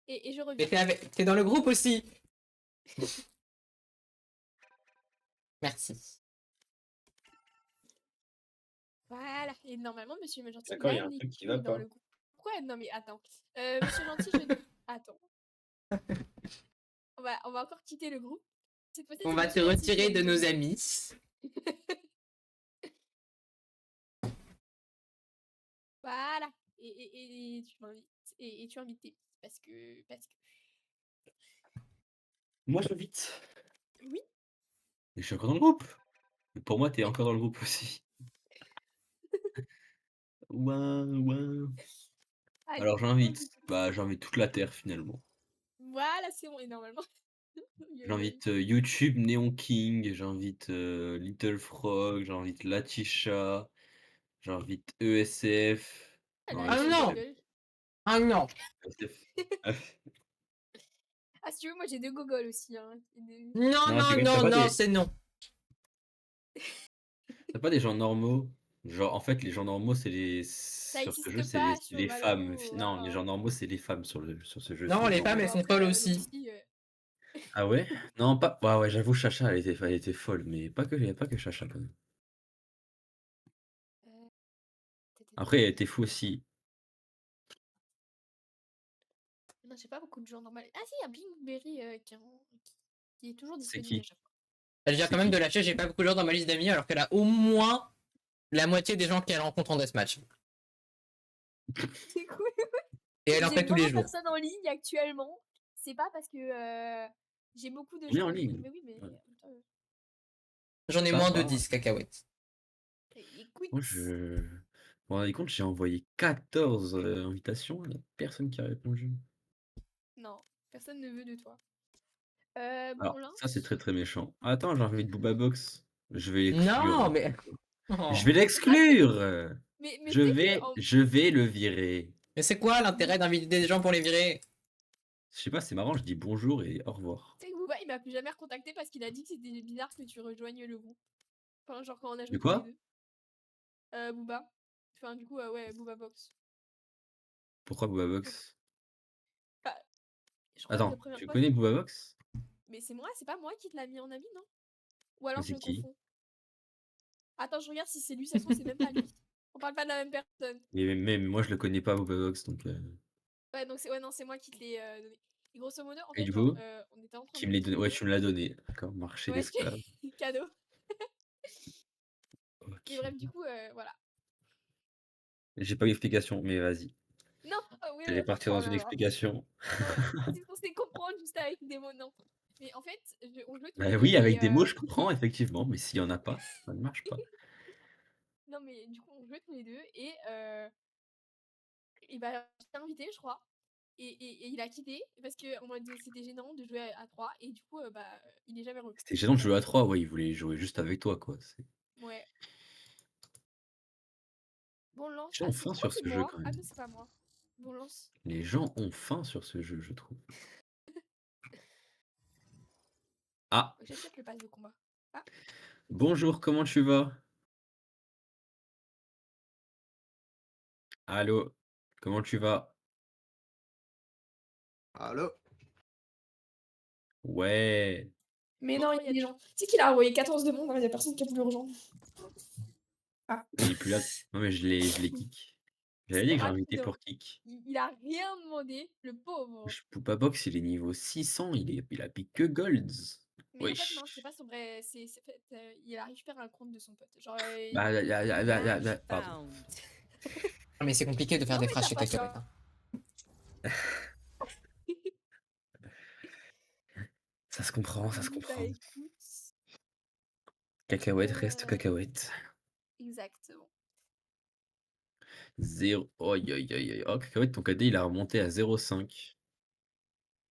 et je Mais reviens. t'es dans le groupe aussi. Merci. Voilà. Et normalement, monsieur Gentil, D'accord, il y a là, un n'est truc qui plus va dans pas. le groupe. Pourquoi? Non, mais attends. Monsieur Gentil, je. Attends. On va encore quitter le groupe. Cette fois-ci, On c'est va Monsieur te Gentil qui retirer va de nous nos aider. amis. Voilà. Et tu m'invites. Et tu invites tes petits parce que. Moi, j'invite. Oui. Mais je suis encore dans le groupe. Mais pour moi, t'es encore dans le groupe aussi. Ouin, ouin. Allez, Alors, j'invite. invite. Bah, j'invite toute la Terre finalement. Voilà, c'est bon. Et normalement. J'invite YouTube Neon King, j'invite Little Frog, j'invite Latisha, j'invite ESF. Non, Là, Ah je ESF, non. rigole. Ah non. ESF. Ah, si tu veux, moi j'ai deux gogoles aussi. Hein. Des- Non, Non, non, t'as non, pas non, des- c'est non. T'as pas des gens normaux? Genre, en fait, les gens normaux, c'est les. Ça Sur ce existe jeu, c'est pas les, sur les femmes. Valo. Non, les gens normaux, c'est les femmes sur ce jeu. Non, c'est les gens femmes, elles normaux. sont Après, folles l'autre aussi. aussi, Ah ouais? Non, pas. Ouais, ouais, j'avoue, Chacha, elle était folle, mais pas que Chacha quand même. Après, elle était fou aussi. Non, j'ai pas beaucoup de gens normaux. Ah si, il y a Blinkberry qui est toujours C'est disponible à qui? chaque fois. Elle vient C'est quand même qui? de lâcher, j'ai pas beaucoup de gens dans ma liste d'amis alors qu'elle a au moins la moitié des gens qu'elle rencontre en deathmatch. C'est cool. Et elle en J'ai fait tous les vraiment jours. personne en ligne actuellement. C'est pas parce que J'ai beaucoup de On est en gens. ligne. Mais oui, mais. Ouais. J'en ai Ça moins de va. 10 cacahuètes. Écoute. Moi, je. Vous vous rendez compte, j'ai envoyé 14 invitations, il n'y a personne qui a répondu. Non, personne ne veut de toi. Bon, Alors, là. ça, c'est très très méchant. Attends, j'ai envie de Booba Box. Je vais l'exclure. Non, mais. Je vais l'exclure. Mais Je tu sais vais, que. en- je vais le virer. Mais c'est quoi l'intérêt d'inviter des gens pour les virer? Je sais pas, c'est marrant, je dis bonjour et au revoir. Tu sais que Booba, il m'a plus jamais recontacté parce qu'il a dit que c'était bizarre que tu rejoignes le groupe. Enfin, genre quand on a De joué tous les quoi? deux. Booba. Enfin, du coup, ouais, Booba Box. Pourquoi Booba Box? Bah, je crois que la Attends, première tu fois. connais Booba Box? Mais c'est pas moi qui te l'a mis en ami, non? Ou alors Mais je c'est me qui? confonds. Attends, je regarde si c'est lui, ça se trouve, c'est même pas lui. On parle pas de la même personne. Mais même moi, je le connais pas, Booba Box, donc. Ouais, donc ouais, non, c'est moi qui te l'ai donné. Et grosso modo, en Et fait, du genre, coup, on était en train qui de me jouer l'a tous donné? les Ouais, deux. tu me l'as donné. D'accord, marché Ouais, d'esclave. cadeau. Ok. Mais bref, du coup, voilà. J'ai pas eu d'explication, mais vas-y. Non, oui, J'allais partir oh dans une là là. explication. Non, c'est censé comprendre juste avec des mots, non. Mais en fait, on jouait tous Bah les deux oui, avec et des mots, je comprends, effectivement, mais s'il y en a pas, ça ne marche pas. non, mais du coup, on jouait tous les deux et bah, j'étais invité, je crois. Et il a quitté parce que c'était gênant de jouer à 3 et du coup, bah, il est jamais revenu. C'était gênant de jouer à 3, ouais, il voulait jouer juste avec toi, quoi. Ouais. Bon, lance. Les gens Ah, ont c'est faim pourquoi sur c'est ce jeu, moi? quand Ah même. non, c'est pas moi. Bon, lance. Les gens ont faim sur ce jeu, je trouve. Ah, J'achète le pass de combat. Ah, bonjour, comment tu vas? Allô, comment tu vas? Allô? Ouais. mais non, il y a des gens. Tu sais qu'il a envoyé 14 demandes, il y a personne qui a pu le rejoindre. Ah. Il est plus là. Non, mais je l'ai kick. J'avais dit que j'ai invité pour kick. Il a rien demandé, le pauvre. Booba Box, il est niveau 600, il a piqué que Golds. Mais en fait, non, Wesh. c'est pas son vrai. Il a récupéré un compte de son pote. Genre. Bah, pardon. Ah, mais c'est compliqué de faire Non, des mais phrases t'as chez pas cacahuète. ça. Ça se comprend, ça se Bah comprend. écoute. Cacahuète reste cacahuète. Exactement. 0. Aïe, aïe, aïe, aïe. Oh, cacahuète, ton KD, il a remonté à 0,5.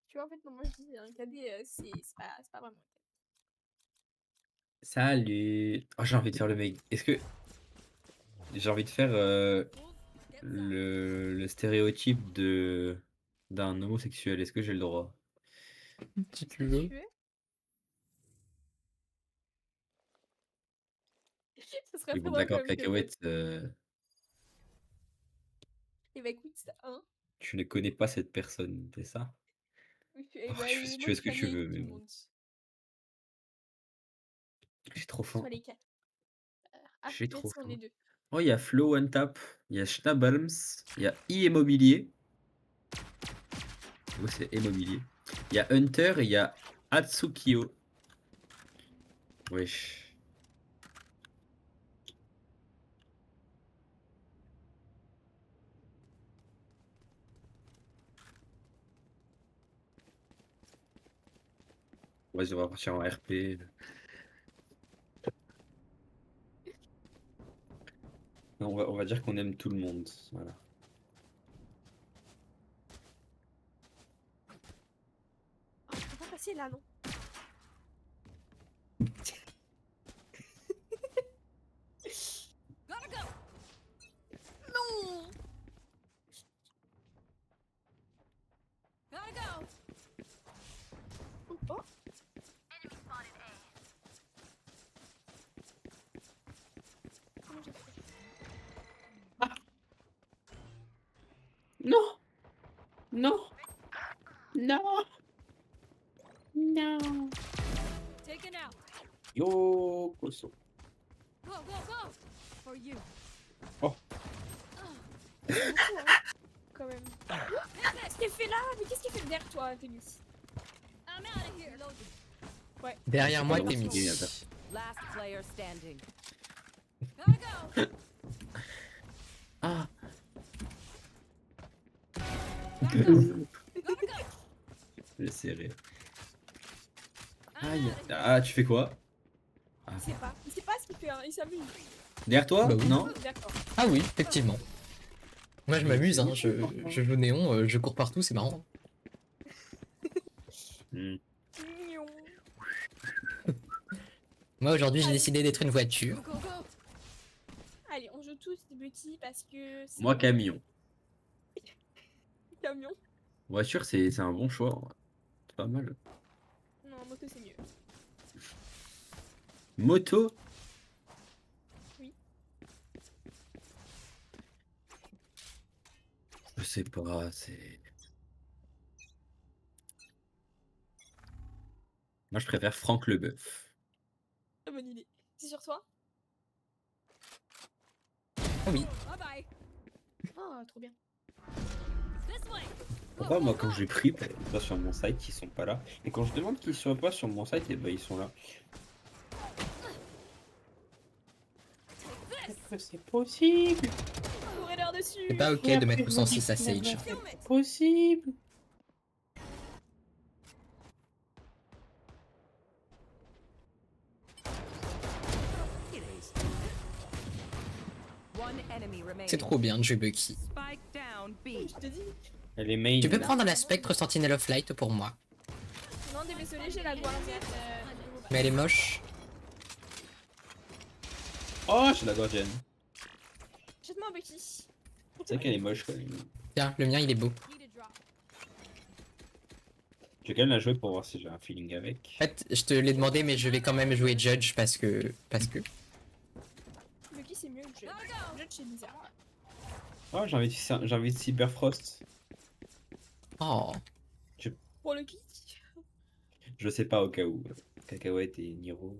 Tu vois, en fait, non, moi je dis un cadet, c'est pas vraiment. Salut. Oh, j'ai envie de faire le mec. Est-ce que. J'ai envie de faire le stéréotype d'un homosexuel. Est-ce que j'ai le droit? Si tu veux. Ce serait Oui, très bon, drôle quand d'accord, même que. cacahuète. Et bah écoute, ça, hein. Tu ne connais pas cette personne, c'est ça? Et Oh, bah, tu moi fais je ce que suis tu amie avec veux, tout mais le bon. monde. J'ai trop faim. Soit les cas. Ah, J'ai trop let's on faim. est deux. Oh, il y a Flow One Tap, il y a Schnabalms, il y a Immobilier. Oui, c'est Immobilier. Il y a Hunter et il y a Atsukio. Wesh. Vas-y, on va partir en RP. Non, on va dire qu'on aime tout le monde. Voilà. Oh, je peux pas passer là, non? Gotta go. Non. Gotta go. Oh. Comment j'ai fait? Non. Non. Non. Non. Taken out. Yo, Koso. Go, go, go. For you. Oh. C'est beaucoup, hein, quand même. Qu'est-ce qu'il fait là? Mais qu'est-ce qu'il fait derrière toi, Témis? I'm out of here. Ouais. Derrière moi, Comment t'es c'est gagné, mis. attends. Last player standing. Gotta go. Ah. Gotta go. Laissez rire. Aïe. Ah, tu fais quoi? Ah, Il sait pas ce qu'il fait, hein, il s'amuse. derrière toi? Bah oui. Non? D'accord. Ah oui, effectivement. Moi, je m'amuse, hein. Je joue néon, je cours partout, c'est marrant. Hmm. Mignon. Moi, aujourd'hui, j'ai Allez. décidé d'être une voiture. Go, go, go. Allez, on joue tous des petits parce que c'est Moi, camion. camion. Voiture, c'est un bon choix. C'est pas mal. Non, moto c'est mieux. Moto? Oui. Je sais pas, c'est... Moi, je préfère Franck Leboeuf. Très bonne idée. C'est sur toi? Ah oui. Bye bye. Oh, trop bien. Pourquoi moi quand j'ai pris pas sur mon site ils sont pas là et quand je demande qu'ils soient pas sur mon site et bah ils sont là. Est-ce que c'est possible? Courez-leur dessus. C'est pas ok de mettre le 106 à Sage. C'est possible. C'est trop bien de jouer Bucky. Je te dis. Elle est main. Tu peux prendre la Spectre Sentinel of Light pour moi. Non, désolé, j'ai la guardienne. Mais elle est moche. Oh j'ai la gardienne. Jette-moi un Bucky. C'est vrai qu'elle est moche quand même. Tiens, le mien il est beau. Je vais quand même la jouer pour voir si j'ai un feeling avec. En fait, je te l'ai demandé, mais je vais quand même jouer Judge parce que. Bucky c'est mieux que Judge. Judge c'est bizarre. Oh j'ai envie de Cyberfrost. Oh. Pour le qui? Je sais pas au cas où. Cacahuète et Niro.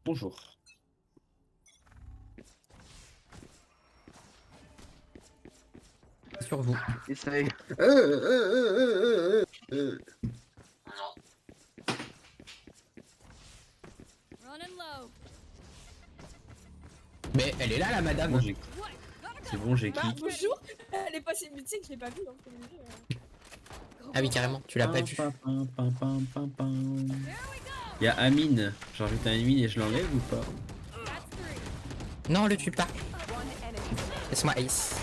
Bonjour. Sur vous. Essaye. Mais elle est là la madame. Bon, c'est bon j'ai Bah, kick. bonjour. Elle est passée, mais tu sais que je l'ai pas vue. Hein, Ah oui, carrément, tu l'as pas vu. Il y a Amine. J'invite Amine et je l'enlève ou pas? Non, le tue pas. Laisse-moi Ace.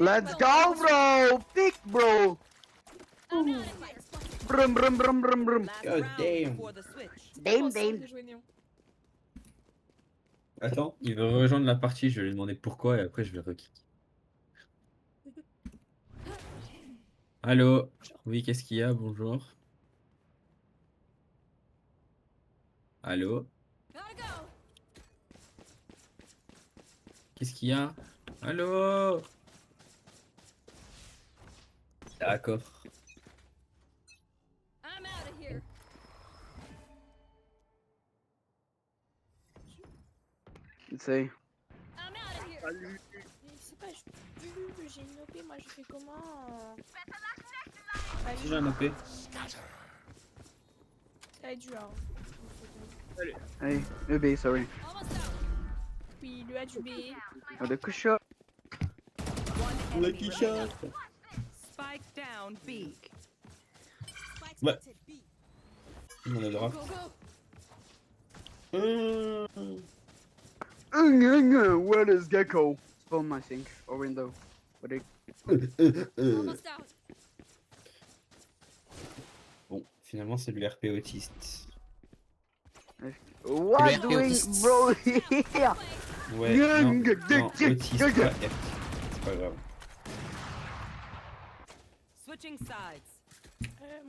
Let's go, bro! Pick, bro! Brum, brum, brum, brum, brum. God damn. Damn, damn. Attends, il veut rejoindre la partie, je vais lui demander pourquoi et après je vais rekick. Allô? Oui, qu'est-ce qu'il y a? Bonjour. Allô? Qu'est-ce qu'il y a? Allô? D'accord. Essaye. C'est pas j'ai une OP, moi je fais comment Si j'ai un OP. Ça va être dur. Hein. Hey, le B, sorry. Oui, le A du B. Oh, the coup shot. Lucky shot. Spike down B. Ouais. On a le droit. Where is Gecko? Spawn, I think, or window. What it... Bon, finalement c'est le RP autiste. What RP doing, autiste. bro? Here. Ouais, non, autiste, pas RP. C'est pas grave. Switching sides.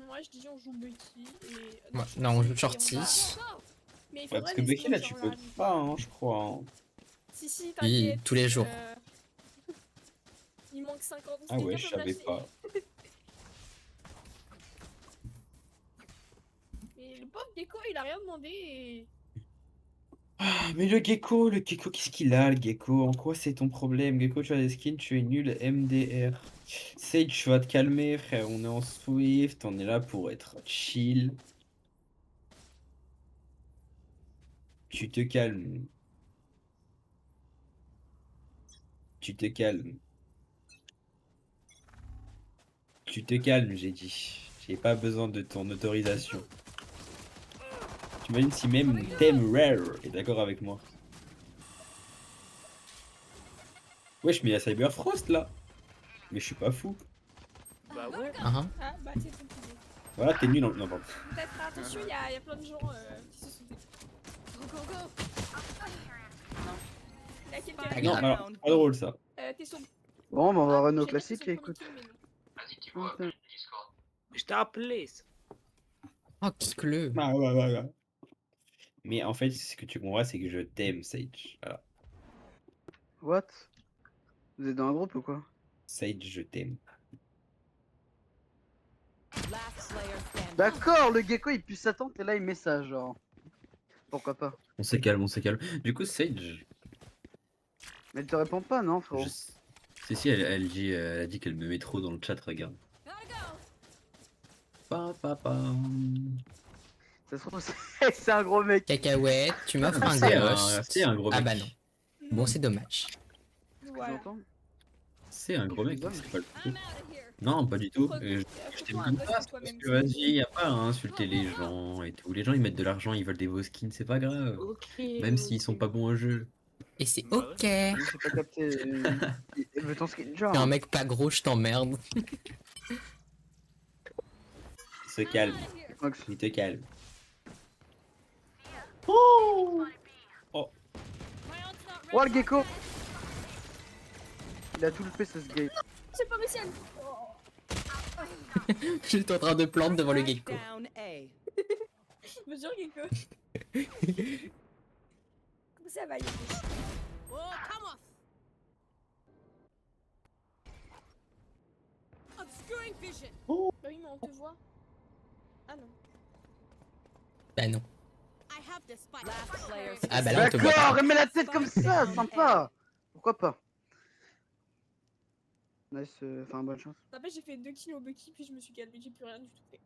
Moi je dis on joue Bucky et. Ouais, non, on joue Shorty. Mais il Ouais, faudrait parce que des Bucky skins là tu genre peux là. pas, hein, je crois. Hein. Si, Oui, t'inquiète. tous les jours. Il manque 50 Ah ouais, je savais pas. Et le pauvre Gecko, il a rien demandé et. Ah, mais le gecko, qu'est-ce qu'il a, le gecko? En quoi c'est ton problème? Gecko, tu as des skins, tu es nul, MDR. Sage, tu vas te calmer, frère. On est en Swift, on est là pour être chill. Tu te calmes. Tu te calmes. Tu te calmes, j'ai dit. J'ai pas besoin de ton autorisation. Tu m'imagines si même Thème Rare est d'accord avec moi. Wesh, mais il y a Cyberfrost là. Mais je suis pas fou. Bah ouais. Ah, Ah, bah c'est ton petit. Voilà, t'es nul en... Non, pardon. Peut-être attention, il y a plein de gens qui se sont dit. Go, go, go. Non. Il y a quelqu'un Pas Non, grave. alors, pas drôle ça. T'es sur... Bon, bah, on va Ah, Renault j'allais dire classique, t'es sur le écoute. premier tour, mais non. Stop, please. Oh, kick-le. Ah, ouais. Mais en fait, ce que tu comprends, c'est que je t'aime, Sage. Voilà. What? Vous êtes dans un groupe ou quoi? Sage, je t'aime. D'accord, le gecko il pue sa tente et là il met ça, genre. Pourquoi pas? On se calme, on se calme. Du coup, Sage... Mais elle te répond pas, non, frérot? Si, elle a dit qu'elle me met trop dans le chat, regarde. Pa, pa, pa. Ça se trouve, c'est un gros mec. Cacahuète, tu m'offres un C'est un gros Ah mec. bah non. Bon, c'est dommage. Voilà. C'est un gros mec, Excuse-moi, c'est pas le truc. Non, pas du tout. Je t'aime comme ça, parce que vas-y, y a pas à insulter les gens et tout. Les gens ils mettent de l'argent, ils veulent des beaux skins, c'est pas grave. Même s'ils sont pas bons au jeu. Et c'est ok. J'ai pas capté. Il veut ton skin, genre. T'es un mec pas gros, je t'emmerde. Se calme. Il te calme. Oh, le gecko! Il a tout le fait, ce gay. C'est pas Messiane. J'étais en train de plante devant le gecko. Bonjour Gecko. Comment ça va Gecko? Oh. Bah oui, mais on te voit. Ah non. Bah non. Ah bah là on te voit D'accord, pas. remets la tête comme ça, sympa! Pourquoi pas? Nice, enfin bonne chance. Après j'ai fait 2 kills au Bucky puis je me suis calmée, j'ai plus rien du tout fait.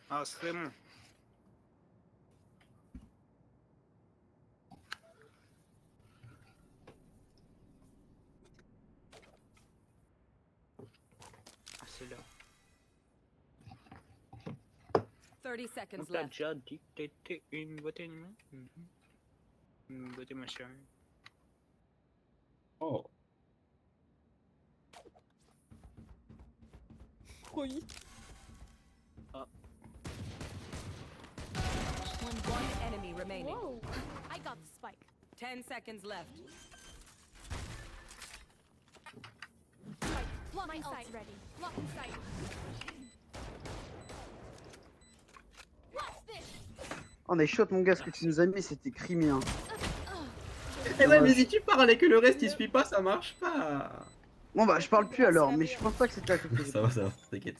Ah, c'est bon. Ah, c'est là. 30 seconds On t'a left. déjà dit que t'étais une beauté animée? Une beauté ma chérie. Oh. Oui. Ah. One enemy remaining. Wow. I got the spike. 10 seconds left. Block in sight. Ready. Block in sight. On est chaud, mon gars, ce que tu nous as mis, c'était criminel. Eh ouais, mais si tu parles et que le reste il suit pas, ça marche pas. Bon bah, je parle plus alors, mais je pense pas que c'était à côté. Ça va, t'inquiète.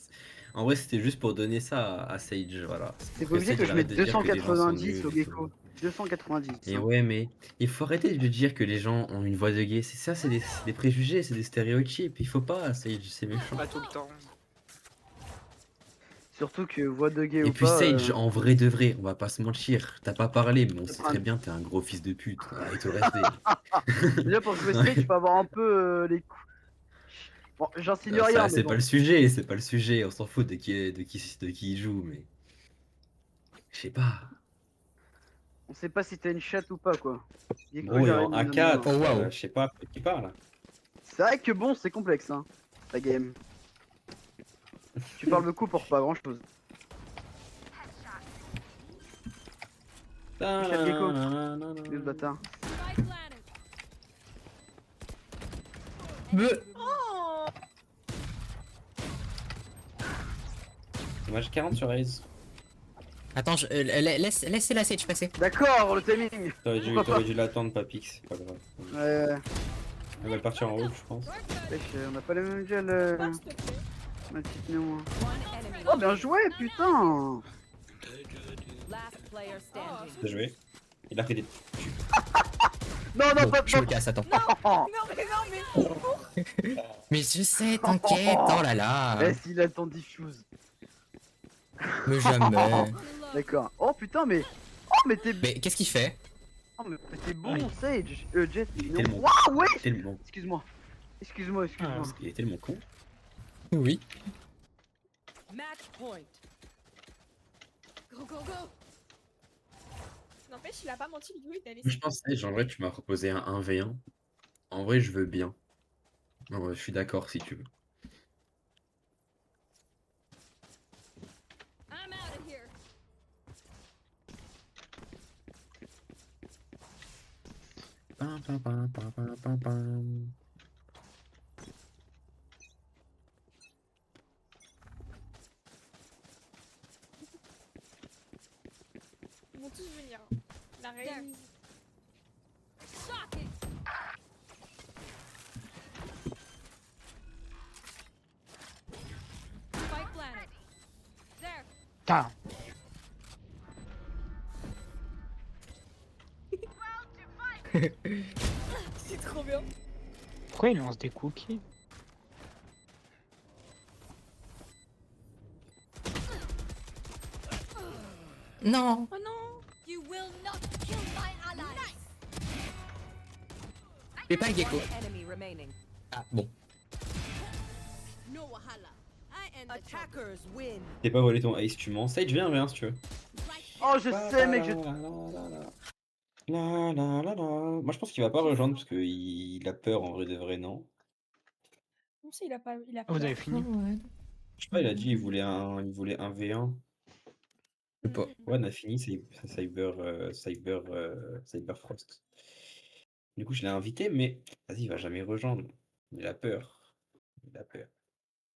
En vrai, c'était juste pour donner ça à Sage, voilà. C'est pas obligé que je mette 290 au gecko. 290. Et hein. ouais, mais il faut arrêter de dire que les gens ont une voix de gay. C'est ça, c'est des préjugés, c'est des stéréotypes. Il faut pas, Sage, c'est méchant. Pas tout le temps. Surtout que voix de gay Et ou puis pas. Sage, en vrai de vrai, on va pas se mentir. T'as pas parlé, mais on sait très bien, t'es un gros fils de pute. Arrête de rester. Déjà pour jouer Sage, tu peux avoir un peu les coups. Bon, j'insinue Ça, rien. mais c'est bon. pas le sujet, c'est pas le sujet. On s'en fout de qui il joue, mais. Je sais pas. On sait pas si t'as une chatte ou pas quoi. Gecko, Gros, il est j'arrive, en non, non, A4. non. Oh, waouh. Je sais pas de qui parle. C'est vrai que bon, c'est complexe hein, la game. Tu parles beaucoup pour pas grand chose. Chatte gecko. Le bâtard. Oh. Dommage 40 sur Raze. Attends, laissez la Sage passer. D'accord, le timing. T'aurais dû l'attendre, Papix, c'est pas grave. Ouais. Elle va partir en route, je pense. Wesh, on a pas les mêmes gels. Ma petite néo. One enemy. Oh bien joué, putain. Last player standing. Bien joué. Il a fait des. Non, non, Bon, pas je me casse, attends. Oh. Non mais. Mais je sais, t'inquiète, oh là là. Laisse-il a ton diffuse. Mais jamais. D'accord. Oh putain, mais. Oh, mais t'es. Mais qu'est-ce qu'il fait? Oh, mais t'es bon, Sage. Jet. Il est tellement. Waouh, ouais. Tellement. Excuse-moi. Excuse-moi, excuse-moi. Il est tellement con. Oui. Match point. Go, go, go. N'empêche, il a pas menti, Lou, il t'a Moi, laissé. je pense, Sage, en vrai, tu m'as proposé un 1v1. En vrai, je veux bien. En vrai, je suis d'accord si tu veux. I'm out of here. Pam, pam, pam, pam, pam, pam, pam. Ils vont tous venir. Hein. La reine. Shocking. Spike planted. There. Putain. C'est trop bien. Pourquoi il lance des cookies? Non. Oh non. You will not kill my allies. Fais pas gecko. Enemy remaining. Ah bon. No wahala. I end attackers win. T'es pas volé ton ace, tu mens. Sage, viens, viens si tu veux. Oh, je sais, mec, je. La, la, la, la. Moi, je pense qu'il va pas rejoindre parce qu'il a peur en vrai de vrai, non? Non, si, il a pas. Il a Vous peur. avez fini? Je sais pas, il a dit il voulait un V1. Je sais pas. Ouais, on a fini, Cyber Frost. Du coup, je l'ai invité, mais vas-y, il va jamais rejoindre. Il a peur. Il a peur.